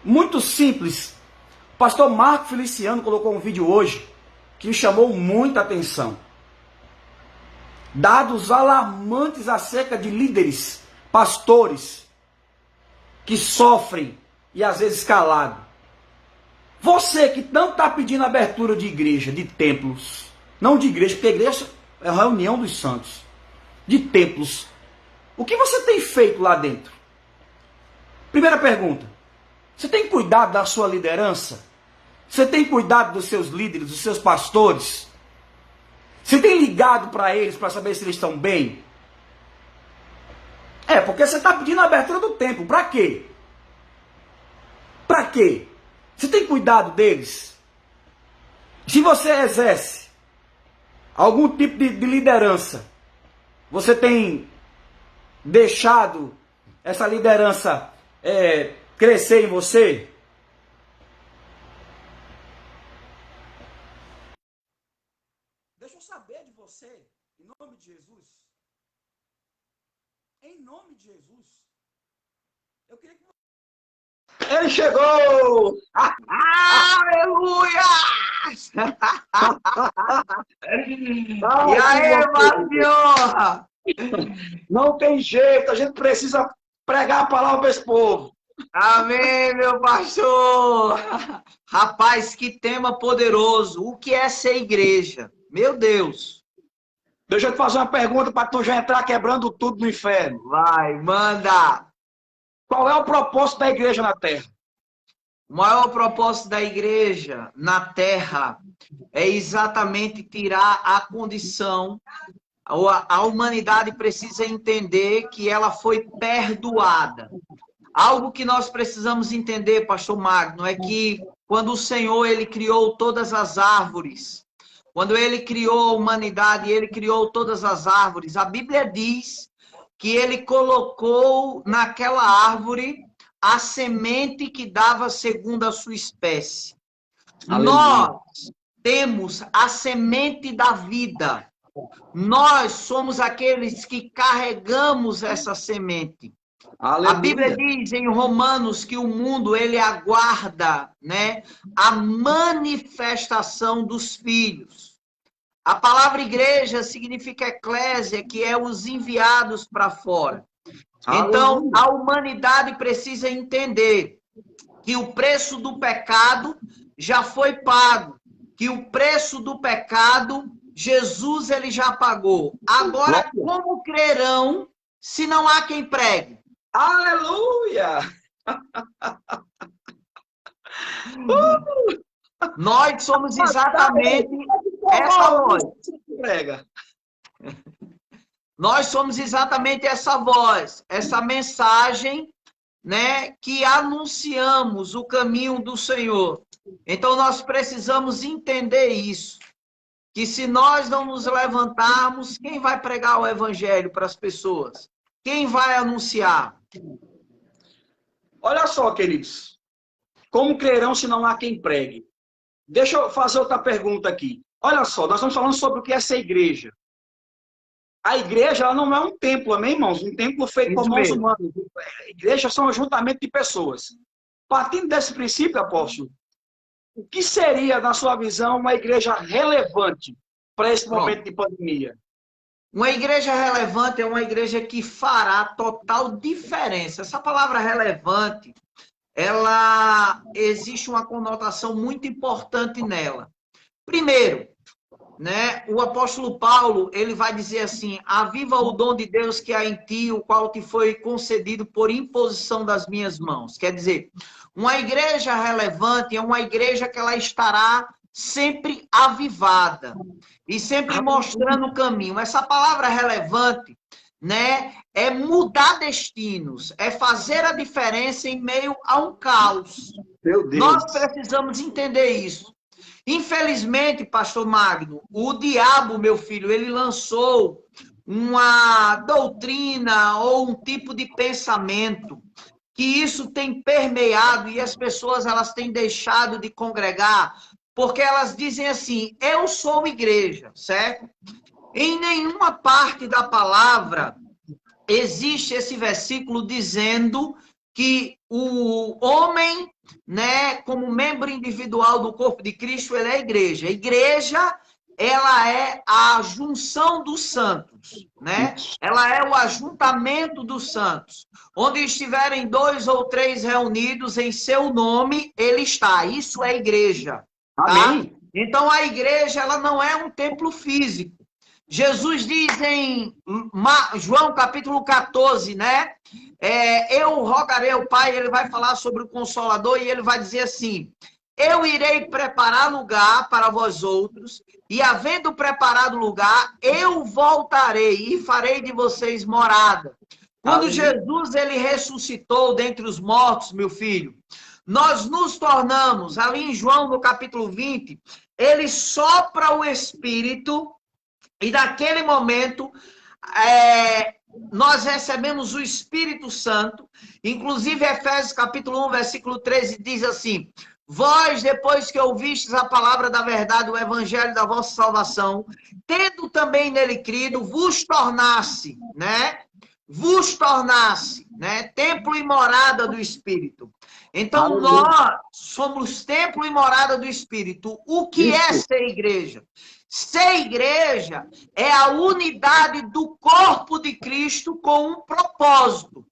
muito simples. O pastor Marco Feliciano colocou um vídeo hoje, que me chamou muita atenção. Dados alarmantes acerca de líderes, pastores, que sofrem e às vezes calado. Você que não está pedindo abertura de igreja, de templos, não de igreja, porque a igreja é a reunião dos santos, de templos, o que você tem feito lá dentro? Primeira pergunta, você tem cuidado da sua liderança? Você tem cuidado dos seus líderes, dos seus pastores? Você tem ligado para eles para saber se eles estão bem? Porque você está pedindo a abertura do templo, para quê? Para quê? Você tem cuidado deles? Se você exerce algum tipo de liderança, você tem deixado essa liderança crescer em você? Deixa eu saber de você, em nome de Jesus. Em nome de Jesus. Eu queria que... Ele chegou! Aleluia! E aí, Senhora? Não tem jeito, a gente precisa pregar a palavra para esse povo. Amém, meu pastor! Rapaz, que tema poderoso! O que é ser igreja? Meu Deus! Deixa eu te fazer uma pergunta para tu já entrar quebrando tudo no inferno. Vai, manda! Qual é o propósito da igreja na Terra? O maior propósito da igreja na Terra é exatamente tirar a condição. A humanidade precisa entender que ela foi perdoada. Algo que nós precisamos entender, pastor Magno, é que quando o Senhor ele criou todas as árvores, quando ele criou a humanidade, ele criou todas as árvores, a Bíblia diz que ele colocou naquela árvore a semente que dava segundo a sua espécie. Aleluia. Nós temos a semente da vida. Nós somos aqueles que carregamos essa semente. Aleluia. A Bíblia diz em Romanos que o mundo ele aguarda, né, a manifestação dos filhos. A palavra igreja significa eclésia, que é os enviados para fora. Então, a humanidade precisa entender que o preço do pecado já foi pago, que o preço do pecado Jesus ele já pagou. Agora, como crerão se não há quem pregue? Aleluia! Nós somos exatamente essa voz. Nós somos exatamente essa voz, essa mensagem, né, que anunciamos o caminho do Senhor. Então nós precisamos entender isso, que se nós não nos levantarmos, quem vai pregar o evangelho para as pessoas? Quem vai anunciar? Olha só, queridos, como crerão se não há quem pregue? Deixa eu fazer outra pergunta aqui. Olha só, nós estamos falando sobre o que é essa igreja. A igreja ela não é um templo, amém, irmãos? Um templo feito por mãos humanas. A igreja são um ajuntamento de pessoas. Partindo desse princípio, apóstolo, o que seria, na sua visão, uma igreja relevante para esse momento de pandemia? Uma igreja relevante é uma igreja que fará total diferença. Essa palavra relevante, ela existe uma conotação muito importante nela. Primeiro, né, o apóstolo Paulo, ele vai dizer assim: aviva o dom de Deus que há em ti, o qual te foi concedido por imposição das minhas mãos. Quer dizer, uma igreja relevante é uma igreja que ela estará sempre avivada e sempre mostrando o caminho. Essa palavra relevante, né, é mudar destinos, é fazer a diferença em meio a um caos. Meu Deus. Nós precisamos entender isso. Infelizmente, pastor Magno, o diabo, meu filho, ele lançou uma doutrina ou um tipo de pensamento que isso tem permeado e as pessoas elas têm deixado de congregar porque elas dizem assim: eu sou igreja, certo? Em nenhuma parte da palavra existe esse versículo dizendo que o homem, né, como membro individual do corpo de Cristo, ele é a igreja. A igreja, ela é a junção dos santos, né? Ela é o ajuntamento dos santos. Onde estiverem 2 ou 3 reunidos em seu nome, ele está. Isso é igreja. Tá? Amém. Então a igreja, ela não é um templo físico. Jesus diz em João capítulo 14, né? Eu rogarei ao Pai, ele vai falar sobre o Consolador e ele vai dizer assim: eu irei preparar lugar para vós outros, e havendo preparado lugar, eu voltarei e farei de vocês morada. Quando Jesus ele ressuscitou dentre os mortos, meu filho, nós nos tornamos, ali em João, no capítulo 20, ele sopra o Espírito e naquele momento nós recebemos o Espírito Santo. Inclusive, Efésios capítulo 1, versículo 13 diz assim: vós, depois que ouvistes a palavra da verdade, o evangelho da vossa salvação, tendo também nele crido, vos tornasse, templo e morada do Espírito. Então, nós somos templo e morada do Espírito. O que é ser igreja? Ser igreja é a unidade do corpo de Cristo com um propósito.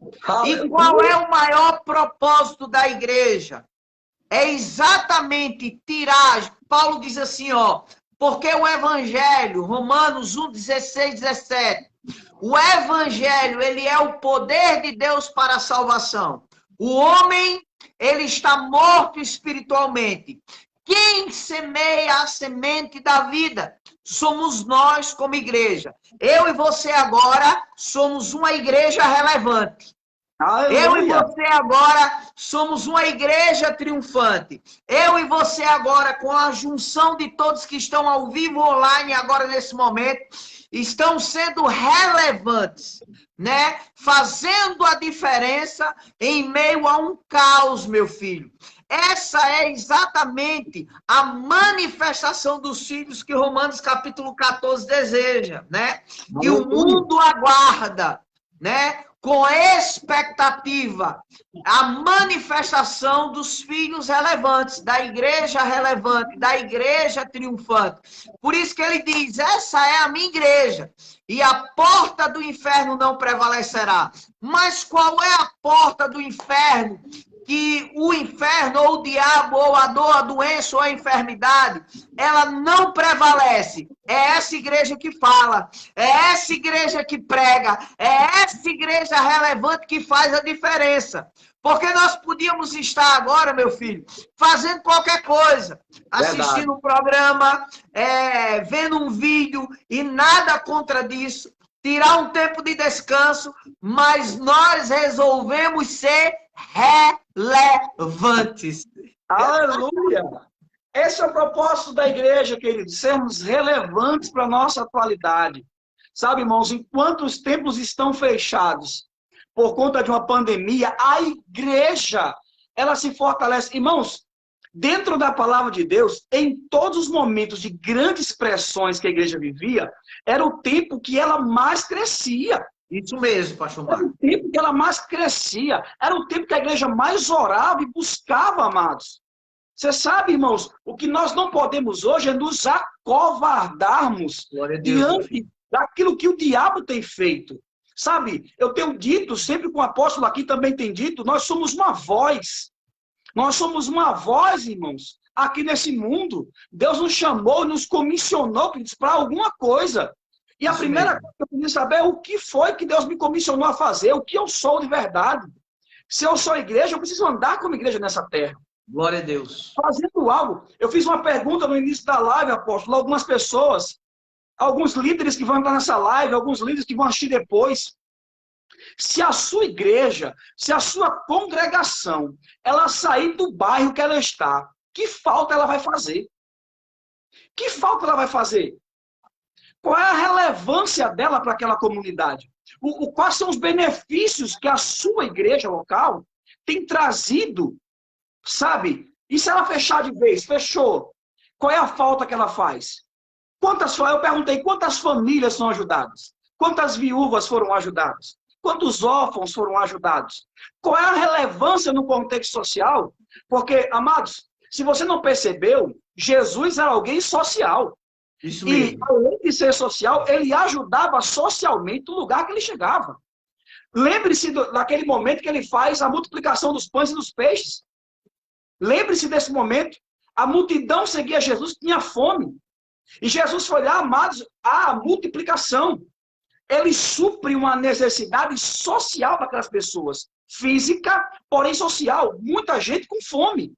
E qual é o maior propósito da igreja? É exatamente tirar. Paulo diz assim, porque o evangelho, Romanos 1, 16, 17, o evangelho, ele é o poder de Deus para a salvação. O homem, ele está morto espiritualmente. Quem semeia a semente da vida? Somos nós como igreja. Eu e você agora somos uma igreja relevante. Aleluia. Eu e você agora somos uma igreja triunfante. Eu e você agora, com a junção de todos que estão ao vivo online agora nesse momento, estão sendo relevantes, fazendo a diferença em meio a um caos, meu filho. Essa é exatamente a manifestação dos filhos que Romanos capítulo 14 deseja, E o mundo aguarda, com expectativa, a manifestação dos filhos relevantes, da igreja relevante, da igreja triunfante. Por isso que ele diz, essa é a minha igreja, e a porta do inferno não prevalecerá. Mas qual é a porta do inferno? Que o inferno, ou o diabo, ou a dor, a doença, ou a enfermidade, ela não prevalece. É essa igreja que fala, é essa igreja que prega, é essa igreja relevante que faz a diferença. Porque nós podíamos estar agora, meu filho, fazendo qualquer coisa, assistindo um programa, vendo um vídeo, e nada contra disso, tirar um tempo de descanso, mas nós resolvemos ser relevantes. Aleluia! Esse é o propósito da igreja, queridos, sermos relevantes para a nossa atualidade. Sabe, irmãos, enquanto os templos estão fechados por conta de uma pandemia, a igreja, ela se fortalece. Irmãos, dentro da palavra de Deus, em todos os momentos de grandes pressões que a igreja vivia, era o tempo que ela mais crescia. Isso mesmo, pastor Marcos. Era o tempo que ela mais crescia. Era o tempo que a igreja mais orava e buscava, amados. Você sabe, irmãos, o que nós não podemos hoje é nos acovardarmos diante daquilo que o diabo tem feito. Sabe, eu tenho dito, sempre com o apóstolo aqui também tem dito, nós somos uma voz. Nós somos uma voz, irmãos, aqui nesse mundo. Deus nos chamou, nos comissionou para alguma coisa. E a primeira coisa que eu queria saber é o que foi que Deus me comissionou a fazer, o que eu sou de verdade. Se eu sou igreja, eu preciso andar como igreja nessa terra. Glória a Deus. Fazendo algo. Eu fiz uma pergunta no início da live, apóstolo, algumas pessoas, alguns líderes que vão entrar nessa live, alguns líderes que vão assistir depois. Se a sua igreja, se a sua congregação, ela sair do bairro que ela está, que falta ela vai fazer? Que falta ela vai fazer? Qual é a relevância dela para aquela comunidade? Quais são os benefícios que a sua igreja local tem trazido? Sabe? E se ela fechar de vez? Fechou. Qual é a falta que ela faz? Eu perguntei, quantas famílias são ajudadas? Quantas viúvas foram ajudadas? Quantos órfãos foram ajudados? Qual é a relevância no contexto social? Porque, amados, se você não percebeu, Jesus era alguém social. Isso mesmo. E, além de ser social, ele ajudava socialmente o lugar que ele chegava. Lembre-se daquele momento que ele faz a multiplicação dos pães e dos peixes. Lembre-se desse momento. A multidão seguia Jesus, tinha fome. E Jesus foi lá, amados, a multiplicação. Ele supre uma necessidade social para aquelas pessoas. Física, porém social. Muita gente com fome.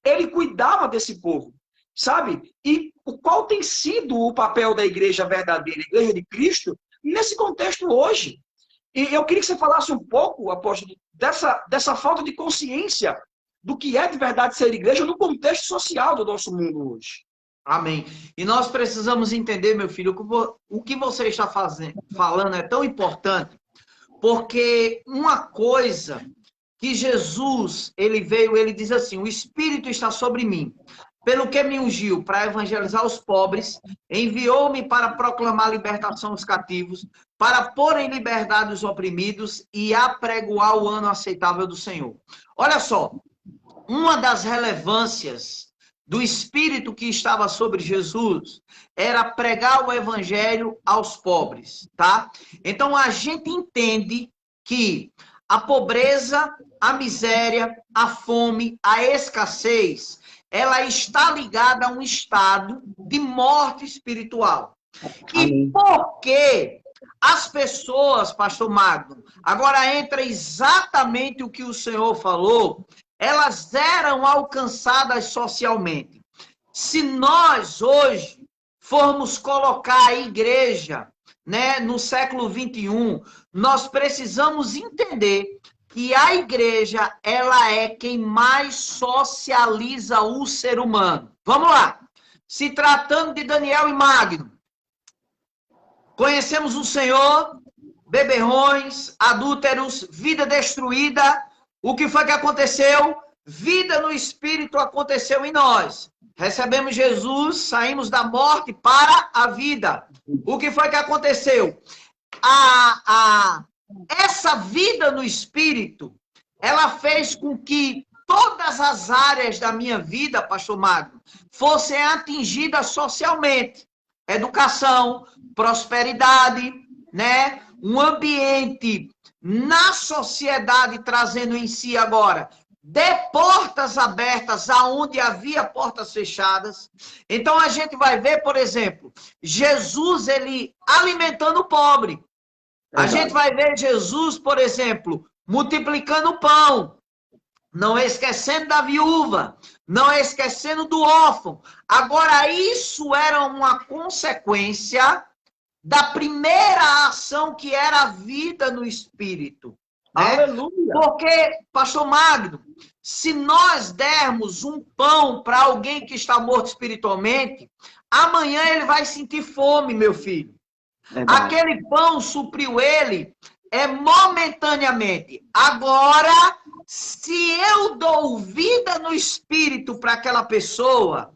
Ele cuidava desse povo. Sabe? E qual tem sido o papel da igreja verdadeira, a igreja de Cristo, nesse contexto hoje? E eu queria que você falasse um pouco, apóstolo, dessa falta de consciência do que é de verdade ser igreja no contexto social do nosso mundo hoje. Amém. E nós precisamos entender, meu filho, o que você está falando é tão importante, porque uma coisa que Jesus, ele veio, ele diz assim, o Espírito está sobre mim, pelo que me ungiu para evangelizar os pobres, enviou-me para proclamar libertação aos cativos, para pôr em liberdade os oprimidos e apregoar o ano aceitável do Senhor. Olha só, uma das relevâncias do Espírito que estava sobre Jesus era pregar o evangelho aos pobres, tá? Então a gente entende que a pobreza, a miséria, a fome, a escassez, ela está ligada a um estado de morte espiritual. E por que as pessoas, pastor Magno, agora entra exatamente o que o Senhor falou, elas eram alcançadas socialmente. Se nós hoje formos colocar a igreja, né, no século 21, nós precisamos entender que a igreja, ela é quem mais socializa o ser humano. Vamos lá. Se tratando de Daniel e Magno, conhecemos o Senhor, beberrões, adúlteros, vida destruída. O que foi que aconteceu? Vida no Espírito aconteceu em nós. Recebemos Jesus, saímos da morte para a vida. O que foi que aconteceu? Essa vida no Espírito, ela fez com que todas as áreas da minha vida, pastor Magno, fossem atingidas socialmente. Educação, prosperidade, né? Um ambiente na sociedade trazendo em si agora de portas abertas aonde havia portas fechadas. Então a gente vai ver, por exemplo, Jesus ele alimentando o pobre. A gente vai ver Jesus, por exemplo, multiplicando o pão, não esquecendo da viúva, não esquecendo do órfão. Agora, isso era uma consequência da primeira ação que era a vida no Espírito. Né? Aleluia! Porque, pastor Magno, se nós dermos um pão para alguém que está morto espiritualmente, amanhã ele vai sentir fome, meu filho. Verdade. Aquele pão supriu ele momentaneamente. Agora, se eu dou vida no Espírito para aquela pessoa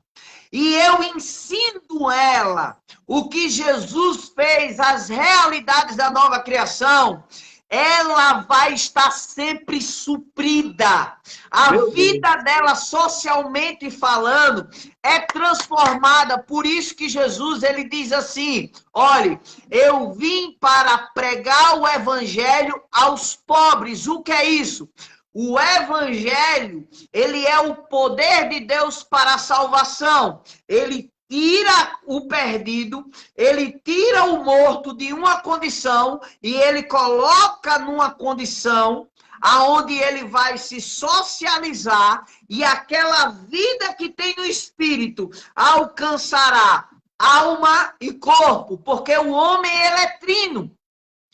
e eu ensino ela o que Jesus fez, as realidades da nova criação, ela vai estar sempre suprida. A vida dela, socialmente falando, é transformada. Por isso que Jesus, ele diz assim, olha, eu vim para pregar o evangelho aos pobres. O que é isso? O evangelho, ele é o poder de Deus para a salvação. Ele tira o perdido, ele tira o morto de uma condição e ele coloca numa condição aonde ele vai se socializar e aquela vida que tem no espírito alcançará alma e corpo, porque o homem ele é trino.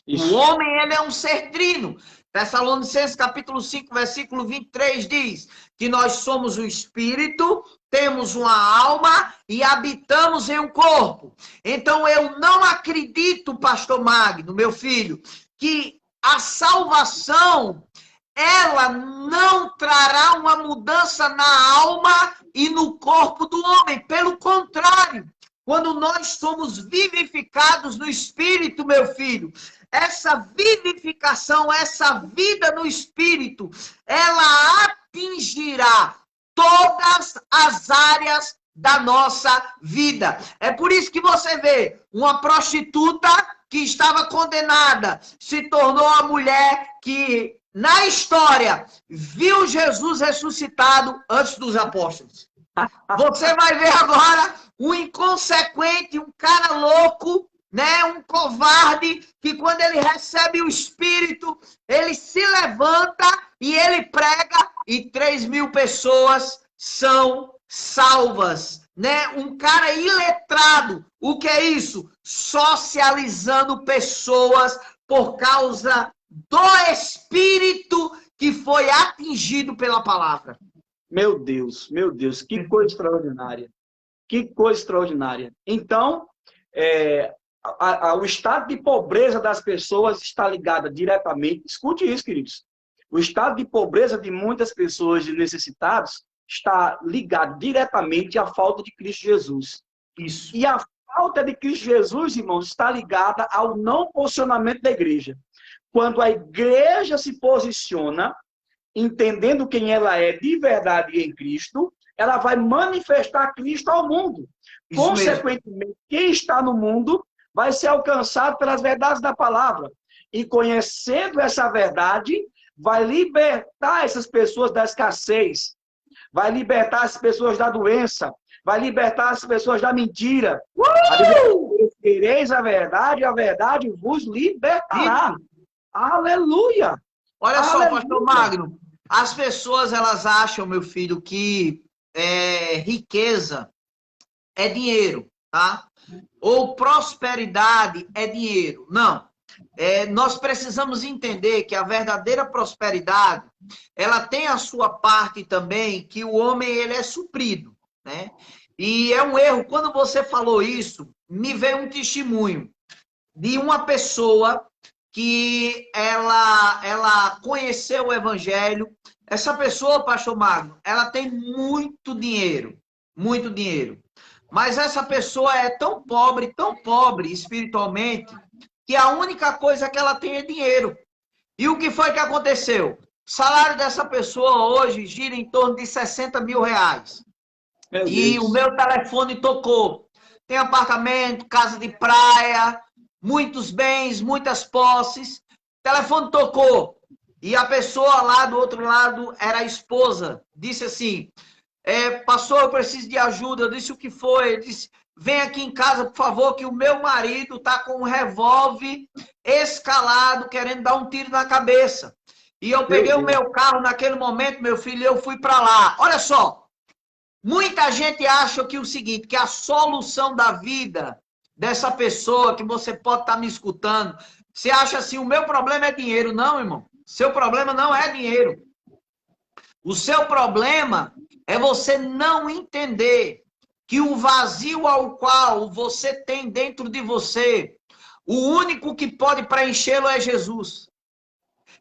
Isso. O homem ele é um ser trino. Tessalonicenses capítulo 5, versículo 23 diz que nós somos o espírito, temos uma alma e habitamos em um corpo. Então eu não acredito, pastor Magno, meu filho, que a salvação ela não trará uma mudança na alma e no corpo do homem. Pelo contrário, quando nós somos vivificados no Espírito, meu filho, essa vivificação, essa vida no Espírito, ela atingirá todas as áreas da nossa vida. É por isso que você vê uma prostituta que estava condenada, se tornou a mulher que, na história, viu Jesus ressuscitado antes dos apóstolos. Você vai ver agora um inconsequente, um cara louco, né, um covarde, que quando ele recebe o Espírito, ele se levanta e ele prega e 3.000 pessoas são salvas, né? Um cara iletrado, o que é isso? Socializando pessoas por causa do Espírito que foi atingido pela palavra. meu Deus, que coisa extraordinária. Que coisa extraordinária. Então, o estado de pobreza das pessoas está ligado diretamente, escute isso, queridos, o estado de pobreza de muitas pessoas, de necessitados, está ligado diretamente à falta de Cristo Jesus. Isso. E a falta de Cristo Jesus, irmãos, está ligada ao não posicionamento da igreja. Quando a igreja se posiciona, entendendo quem ela é de verdade em Cristo, ela vai manifestar Cristo ao mundo. Isso Consequentemente, mesmo. quem está no mundo vai ser alcançado pelas verdades da palavra. E conhecendo essa verdade, vai libertar essas pessoas da escassez, vai libertar as pessoas da doença, vai libertar as pessoas da mentira. Conhecereis a verdade vos libertará. Aleluia! Olha Aleluia. só, pastor Magno, as pessoas elas acham, meu filho, que riqueza é dinheiro, tá? Ou prosperidade é dinheiro. Não. Nós precisamos entender que a verdadeira prosperidade, ela tem a sua parte também, que o homem ele é suprido, né? E é um erro. Quando você falou isso, me veio um testemunho de uma pessoa que ela conheceu o evangelho. Essa pessoa, pastor Magno, ela tem muito dinheiro, muito dinheiro. Mas essa pessoa é tão pobre espiritualmente, que a única coisa que ela tem é dinheiro. E o que foi que aconteceu? O salário dessa pessoa hoje gira em torno de 60 mil reais. E o meu telefone tocou. Tem apartamento, casa de praia, muitos bens, muitas posses. O telefone tocou. E a pessoa lá do outro lado era a esposa. Disse assim, pastor, eu preciso de ajuda. Eu disse, o que foi? Ele disse, vem aqui em casa, por favor, que o meu marido está com um revólver escalado, querendo dar um tiro na cabeça. E eu peguei o meu carro naquele momento, meu filho, e eu fui para lá. Olha só, muita gente acha que o seguinte, que a solução da vida dessa pessoa, que você pode estar me escutando, você acha assim, o meu problema é dinheiro. Não, irmão, seu problema não é dinheiro. O seu problema é você não entender que o vazio ao qual você tem dentro de você, o único que pode preenchê-lo é Jesus.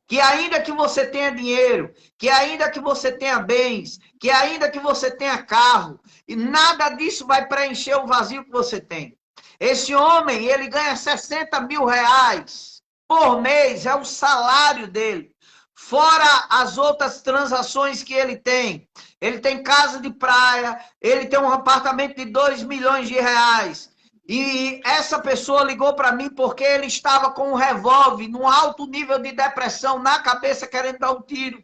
Que ainda que você tenha dinheiro, que ainda que você tenha bens, que ainda que você tenha carro, e nada disso vai preencher o vazio que você tem. Esse homem, ele ganha 60 mil reais por mês, é o salário dele. Fora as outras transações que ele tem. Ele tem casa de praia, ele tem um apartamento de 2 milhões de reais. E essa pessoa ligou para mim porque ele estava com um revólver num alto nível de depressão na cabeça, querendo dar um tiro.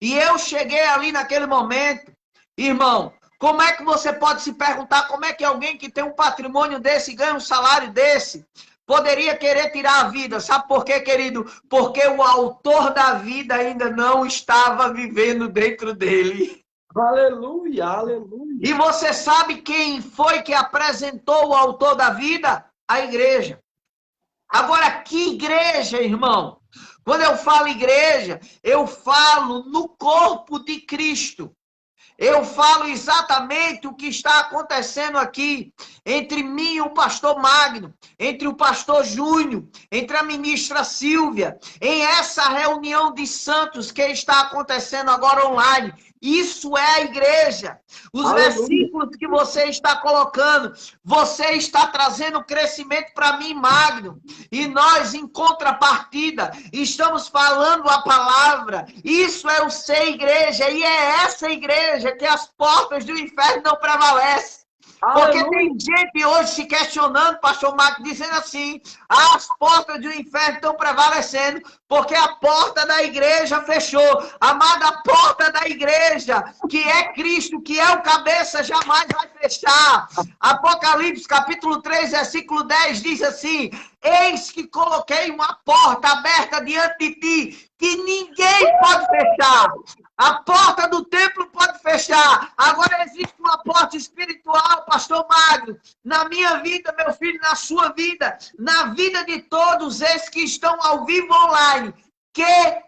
E eu cheguei ali naquele momento, irmão, como é que você pode se perguntar como é que alguém que tem um patrimônio desse ganha um salário desse? Poderia querer tirar a vida. Sabe por quê, querido? Porque o autor da vida ainda não estava vivendo dentro dele. Aleluia, aleluia. E você sabe quem foi que apresentou o autor da vida? A igreja. Agora, que igreja, irmão? Quando eu falo igreja, eu falo no corpo de Cristo. Eu falo exatamente o que está acontecendo aqui entre mim e o pastor Magno, entre o pastor Júnior, entre a ministra Silvia, em essa reunião de santos que está acontecendo agora online. Isso é a igreja. Os versículos que você está colocando, você está trazendo crescimento para mim, Magno. E nós, em contrapartida, estamos falando a palavra. Isso é o ser igreja. E é essa igreja que as portas do inferno não prevalecem. Porque tem gente hoje se questionando, pastor Marcos, dizendo assim, as portas do inferno estão prevalecendo, porque a porta da igreja fechou. Amada, a porta da igreja, que é Cristo, que é o cabeça, jamais vai fechar. Apocalipse, capítulo 3, versículo 10, diz assim, eis que coloquei uma porta aberta diante de ti, que ninguém pode fechar. A porta do templo pode fechar. Agora existe uma porta espiritual, pastor Magno, na minha vida, meu filho, na sua vida, na vida de todos esses que estão ao vivo online, que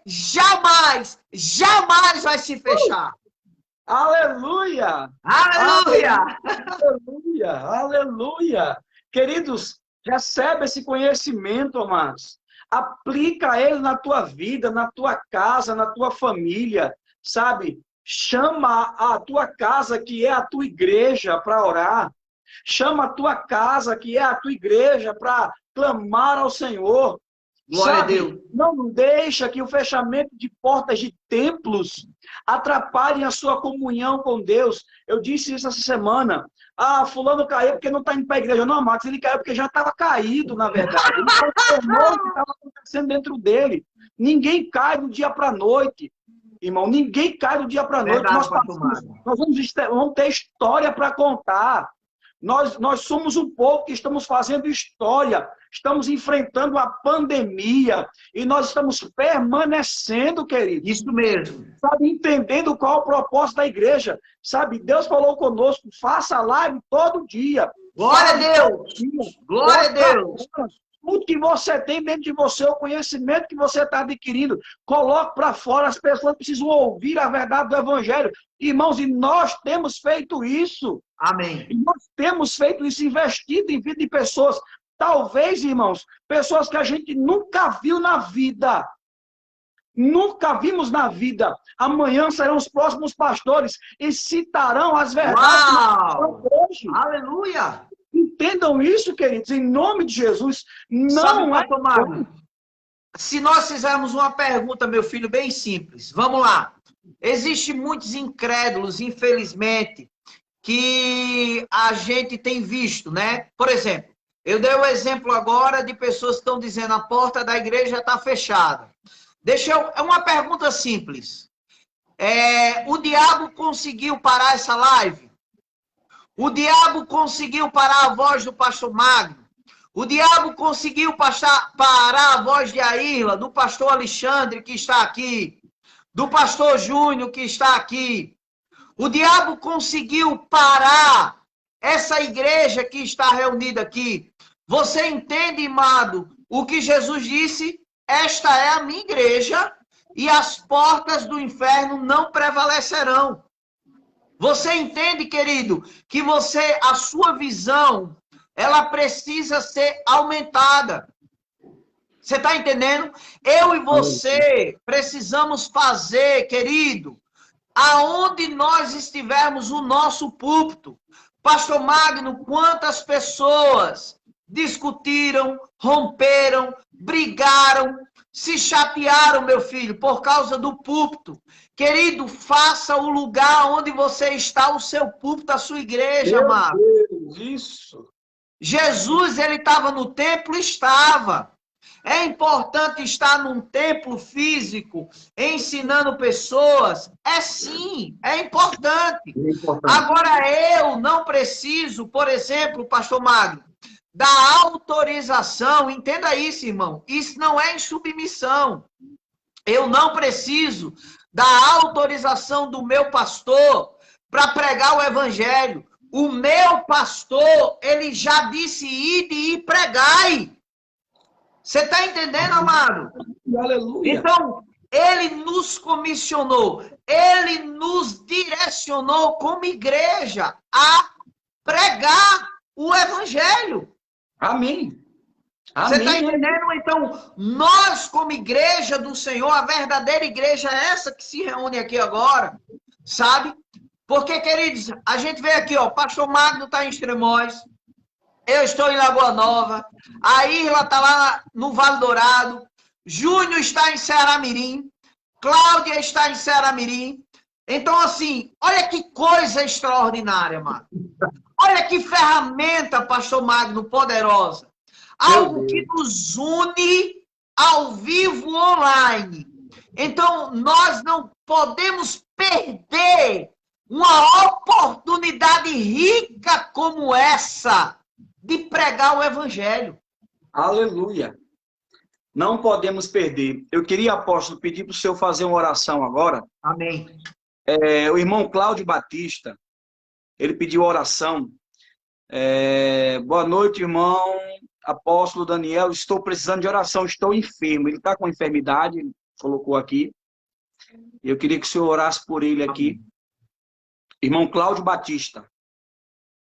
jamais, jamais vai se fechar. Aleluia! Aleluia! Aleluia! Aleluia! Queridos, recebe esse conhecimento, amados. Aplica ele na tua vida, na tua casa, na tua família, sabe? Chama a tua casa, que é a tua igreja, para orar. Chama a tua casa, que é a tua igreja, para clamar ao Senhor. Glória Sabe? a Deus. Não deixa que o fechamento de portas de templos atrapalhem a sua comunhão com Deus. Eu disse isso essa semana. Ah, fulano caiu porque não está indo para a igreja. Não, Marcos, ele caiu porque já estava caído, na verdade. Ele transformou o que estava acontecendo dentro dele. Ninguém cai do dia para a noite, irmão. Ninguém cai do dia para a noite. Nós vamos ter história para contar. Nós somos um povo que estamos fazendo história. Estamos enfrentando a pandemia e nós estamos permanecendo, querido. Isso mesmo. Sabe, entendendo qual é o propósito da igreja. Sabe, Deus falou conosco, faça live todo dia. Glória a Deus. Glória a Deus. Tudo que você tem dentro de você, o conhecimento que você está adquirindo, coloque para fora. As pessoas precisam ouvir a verdade do Evangelho. Irmãos, e nós temos feito isso. Amém. E nós temos feito isso, investido em vida de pessoas. Talvez, irmãos, pessoas que a gente nunca viu na vida. Nunca vimos na vida. Amanhã serão os próximos pastores e citarão as verdades. Uau! Hoje. Aleluia! Entendam isso, queridos, em nome de Jesus. Não Sabe, é... pastor Magno, se nós fizermos uma pergunta, meu filho, bem simples. Vamos lá. Existem muitos incrédulos, infelizmente, que a gente tem visto, né? Por exemplo, eu dei o exemplo agora de pessoas que estão dizendo a porta da igreja está fechada. É uma pergunta simples. O diabo conseguiu parar essa live? O diabo conseguiu parar a voz do pastor Magno? O diabo conseguiu parar a voz de Airla, do pastor Alexandre, que está aqui, do pastor Júnior, que está aqui? O diabo conseguiu parar essa igreja que está reunida aqui? Você entende, amado, o que Jesus disse? Esta é a minha igreja e as portas do inferno não prevalecerão. Você entende, querido, que a sua visão, ela precisa ser aumentada. Você está entendendo? Eu e você precisamos fazer, querido, aonde nós estivermos o nosso púlpito. Pastor Magno, quantas pessoas discutiram, romperam, brigaram, se chatearam, meu filho, por causa do púlpito. Querido, faça o lugar onde você está, o seu púlpito, a sua igreja, amado. Deus, isso. Jesus, ele estava no templo? Estava. É importante estar num templo físico, ensinando pessoas? É sim, é importante. Agora, eu não preciso, por exemplo, pastor Magno, da autorização, entenda isso, irmão, isso não é insubmissão. Eu não preciso da autorização do meu pastor para pregar o evangelho. O meu pastor, ele já disse, ide e pregai. Você está entendendo, amado? Aleluia. Então, ele nos comissionou, ele nos direcionou como igreja a pregar o evangelho. Amém. Você está entendendo? Então, nós como igreja do Senhor, a verdadeira igreja é essa que se reúne aqui agora, sabe? Porque, queridos, a gente vê aqui, ó, pastor Magno está em Extremóis, eu estou em Lagoa Nova, a Irla está lá no Vale Dourado, Júnior está em Ceará-Mirim, Cláudia está em Ceará-Mirim. Então, assim, olha que coisa extraordinária, mano. Olha que ferramenta, pastor Magno, poderosa. Algo que nos une ao vivo online. Então, nós não podemos perder uma oportunidade rica como essa de pregar o evangelho. Aleluia. Não podemos perder. Eu queria, apóstolo, pedir para o senhor fazer uma oração agora. Amém. O irmão Cláudio Batista, ele pediu oração. Boa noite, irmão. Apóstolo Daniel, estou precisando de oração, estou enfermo. Ele está com enfermidade, colocou aqui. Eu queria que o senhor orasse por ele aqui. Irmão Cláudio Batista.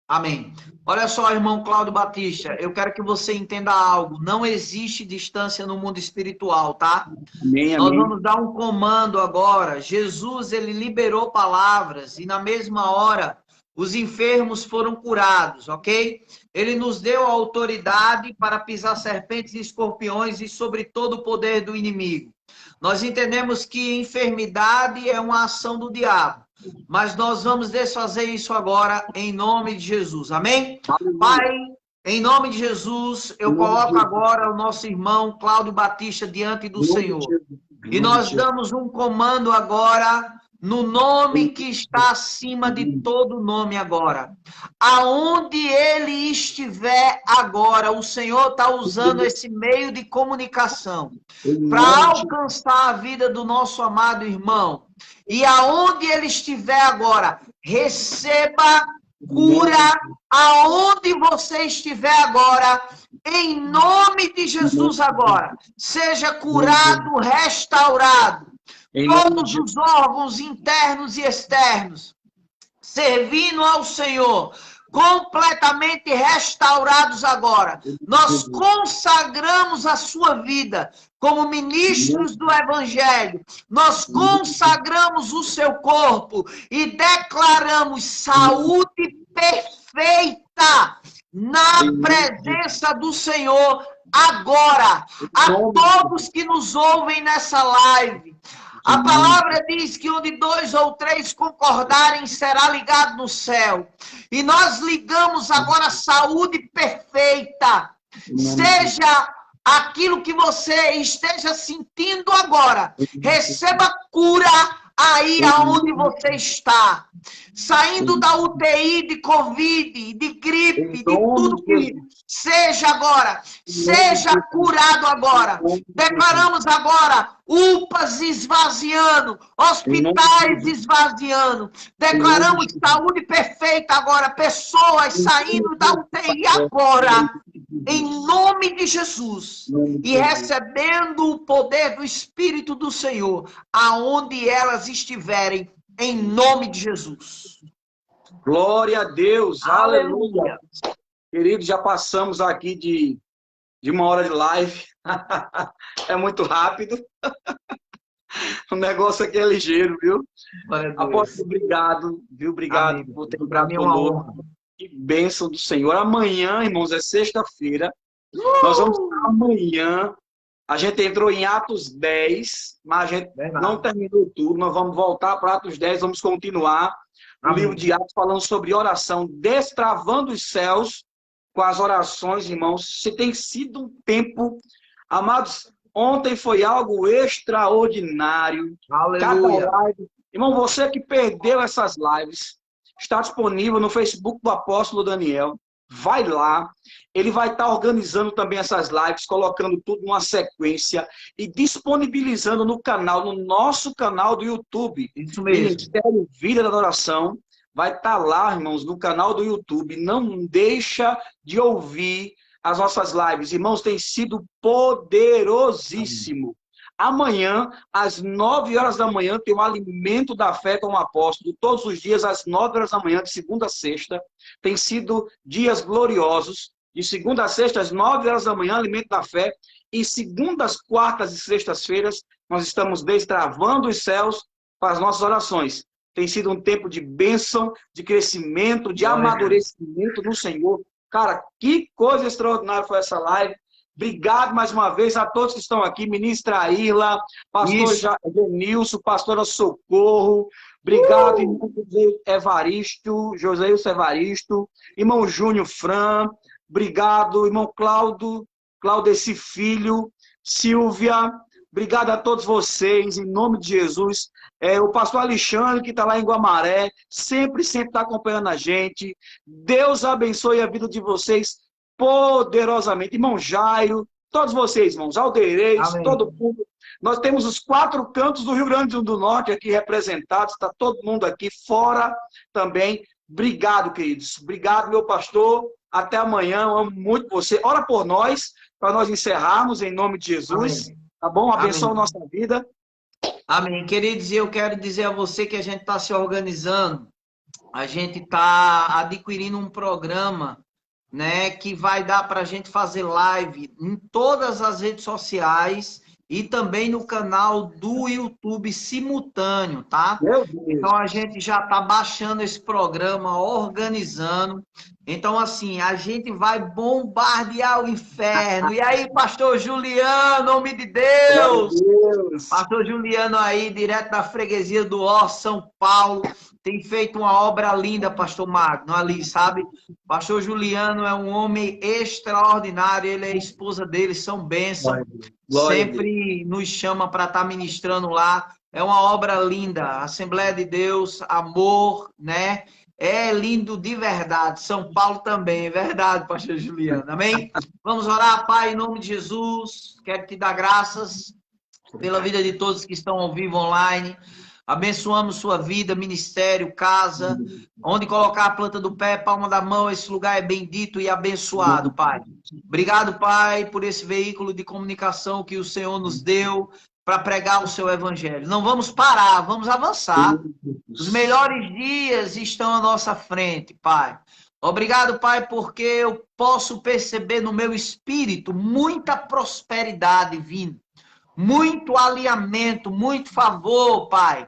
Amém. Olha só, irmão Cláudio Batista, eu quero que você entenda algo. Não existe distância no mundo espiritual, tá? Amém, Nós amém. vamos dar um comando agora. Jesus, ele liberou palavras e na mesma hora os enfermos foram curados, ok? Ele nos deu a autoridade para pisar serpentes e escorpiões e sobre todo o poder do inimigo. Nós entendemos que enfermidade é uma ação do diabo. Mas nós vamos desfazer isso agora em nome de Jesus. Amém? Pai, em nome de Jesus, eu coloco agora o nosso irmão Cláudio Batista diante do Senhor. E nós damos um comando agora no nome que está acima de todo nome agora. Aonde ele estiver agora, o Senhor está usando esse meio de comunicação para alcançar a vida do nosso amado irmão. E aonde ele estiver agora, receba cura aonde você estiver agora, em nome de Jesus agora. Seja curado, restaurado. Todos os órgãos internos e externos, servindo ao Senhor, completamente restaurados agora. Nós consagramos a sua vida como ministros do Evangelho. Nós consagramos o seu corpo e declaramos saúde perfeita na presença do Senhor agora. A todos que nos ouvem nessa live. A palavra diz que onde 2 ou 3 concordarem, será ligado no céu. E nós ligamos agora a saúde perfeita. Seja aquilo que você esteja sentindo agora. Receba cura aí aonde você está. Saindo da UTI de Covid, de gripe, de tudo que seja agora. Seja curado agora. Declaramos agora UPAs esvaziando, hospitais esvaziando. Declaramos saúde perfeita agora. Pessoas saindo da UTI agora. Em nome de Jesus. E recebendo o poder do Espírito do Senhor. Aonde elas estiverem. Em nome de Jesus. Glória a Deus. Aleluia. Queridos, já passamos aqui de 1 hora de live. É muito rápido. O negócio aqui é ligeiro, viu? Apóstolo, obrigado, viu? Obrigado Amigo, por ter entrado conosco. Que bênção do Senhor. Amanhã, irmãos, é sexta-feira. Nós vamos amanhã. A gente entrou em Atos 10, mas a gente não terminou tudo. Nós vamos voltar para Atos 10, vamos continuar o livro de Atos falando sobre oração, destravando os céus com as orações, irmãos. Se tem sido um tempo, amados, ontem foi algo extraordinário. Aleluia. Cada live, irmão, você que perdeu essas lives, está disponível no Facebook do Apóstolo Daniel. Vai lá, ele vai estar organizando também essas lives, colocando tudo numa sequência e disponibilizando no canal, no nosso canal do YouTube. Isso mesmo. Ministério Vida da Adoração. Vai estar lá, irmãos, no canal do YouTube. Não deixa de ouvir as nossas lives. Irmãos, tem sido poderosíssimo. Amanhã, às 9 horas da manhã, tem o Alimento da Fé com o Apóstolo. Todos os dias, às 9 horas da manhã, de segunda a sexta. Tem sido dias gloriosos. De segunda a sexta, às 9 horas da manhã, Alimento da Fé. E segundas, quartas e sextas-feiras, nós estamos destravando os céus para as nossas orações. Tem sido um tempo de bênção, de crescimento, de amadurecimento no Senhor. Cara, que coisa extraordinária foi essa live. Obrigado mais uma vez a todos que estão aqui, ministra Irla, pastor Genilson, pastora Socorro, obrigado, irmão José Evaristo, irmão Júnior Fran, obrigado, irmão Claudeci Filho, Silvia, obrigado a todos vocês, em nome de Jesus. O pastor Alexandre, que está lá em Guamaré, sempre está acompanhando a gente. Deus abençoe a vida de vocês poderosamente. Irmão Jairo, todos vocês, irmãos, Aldeirês, todo mundo. Nós temos os 4 cantos do Rio Grande do Norte aqui representados, está todo mundo aqui, fora também. Obrigado, queridos. Obrigado, meu pastor. Até amanhã, eu amo muito você. Ora por nós, para nós encerrarmos em nome de Jesus. Amém. Tá bom? Abençoa a nossa vida. Amém. Queridos, eu quero dizer a você que a gente está se organizando a gente está adquirindo um programa, né, que vai dar para a gente fazer live em todas as redes sociais e também no canal do YouTube simultâneo, tá? Meu Deus. Então a gente já está baixando esse programa, organizando. Então, assim, a gente vai bombardear o inferno. E aí, pastor Juliano, nome de Deus! Pastor Juliano aí, direto da freguesia do Ó, São Paulo, tem feito uma obra linda, pastor Magno, ali, sabe? Pastor Juliano é um homem extraordinário, ele é a esposa dele, são bênçãos. Sempre nos chama para estar ministrando lá. É uma obra linda, Assembleia de Deus, amor, né? É lindo de verdade. São Paulo também, é verdade, pastor Juliano. Amém? Vamos orar, Pai, em nome de Jesus. Quero te dar graças pela vida de todos que estão ao vivo online. Abençoamos sua vida, ministério, casa, onde colocar a planta do pé, palma da mão, esse lugar é bendito e abençoado, Pai. Obrigado, Pai, por esse veículo de comunicação que o Senhor nos deu para pregar o seu evangelho. Não vamos parar, vamos avançar. Os melhores dias estão à nossa frente, Pai. Obrigado, Pai, porque eu posso perceber no meu espírito muita prosperidade vindo. Muito alinhamento, muito favor, Pai.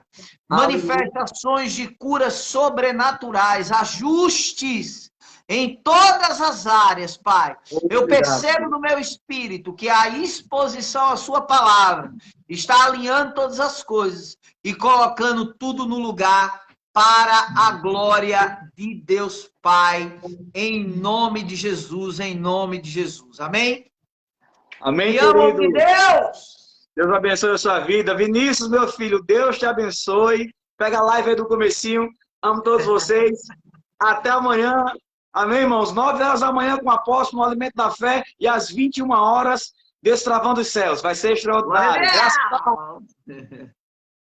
Manifestações de curas sobrenaturais, ajustes em todas as áreas, Pai. Eu percebo no meu espírito que a exposição à sua palavra está alinhando todas as coisas e colocando tudo no lugar para a glória de Deus Pai, em nome de Jesus, em nome de Jesus. Amém? Amém, Me amam de Deus! Deus abençoe a sua vida. Vinícius, meu filho, Deus te abençoe. Pega a live aí do comecinho. Amo todos vocês. Até amanhã. Amém, irmãos? 9 horas da manhã com o apóstolo no Alimento da Fé e às 21 horas, Destravando os Céus. Vai ser extraordinário. Graças a Deus.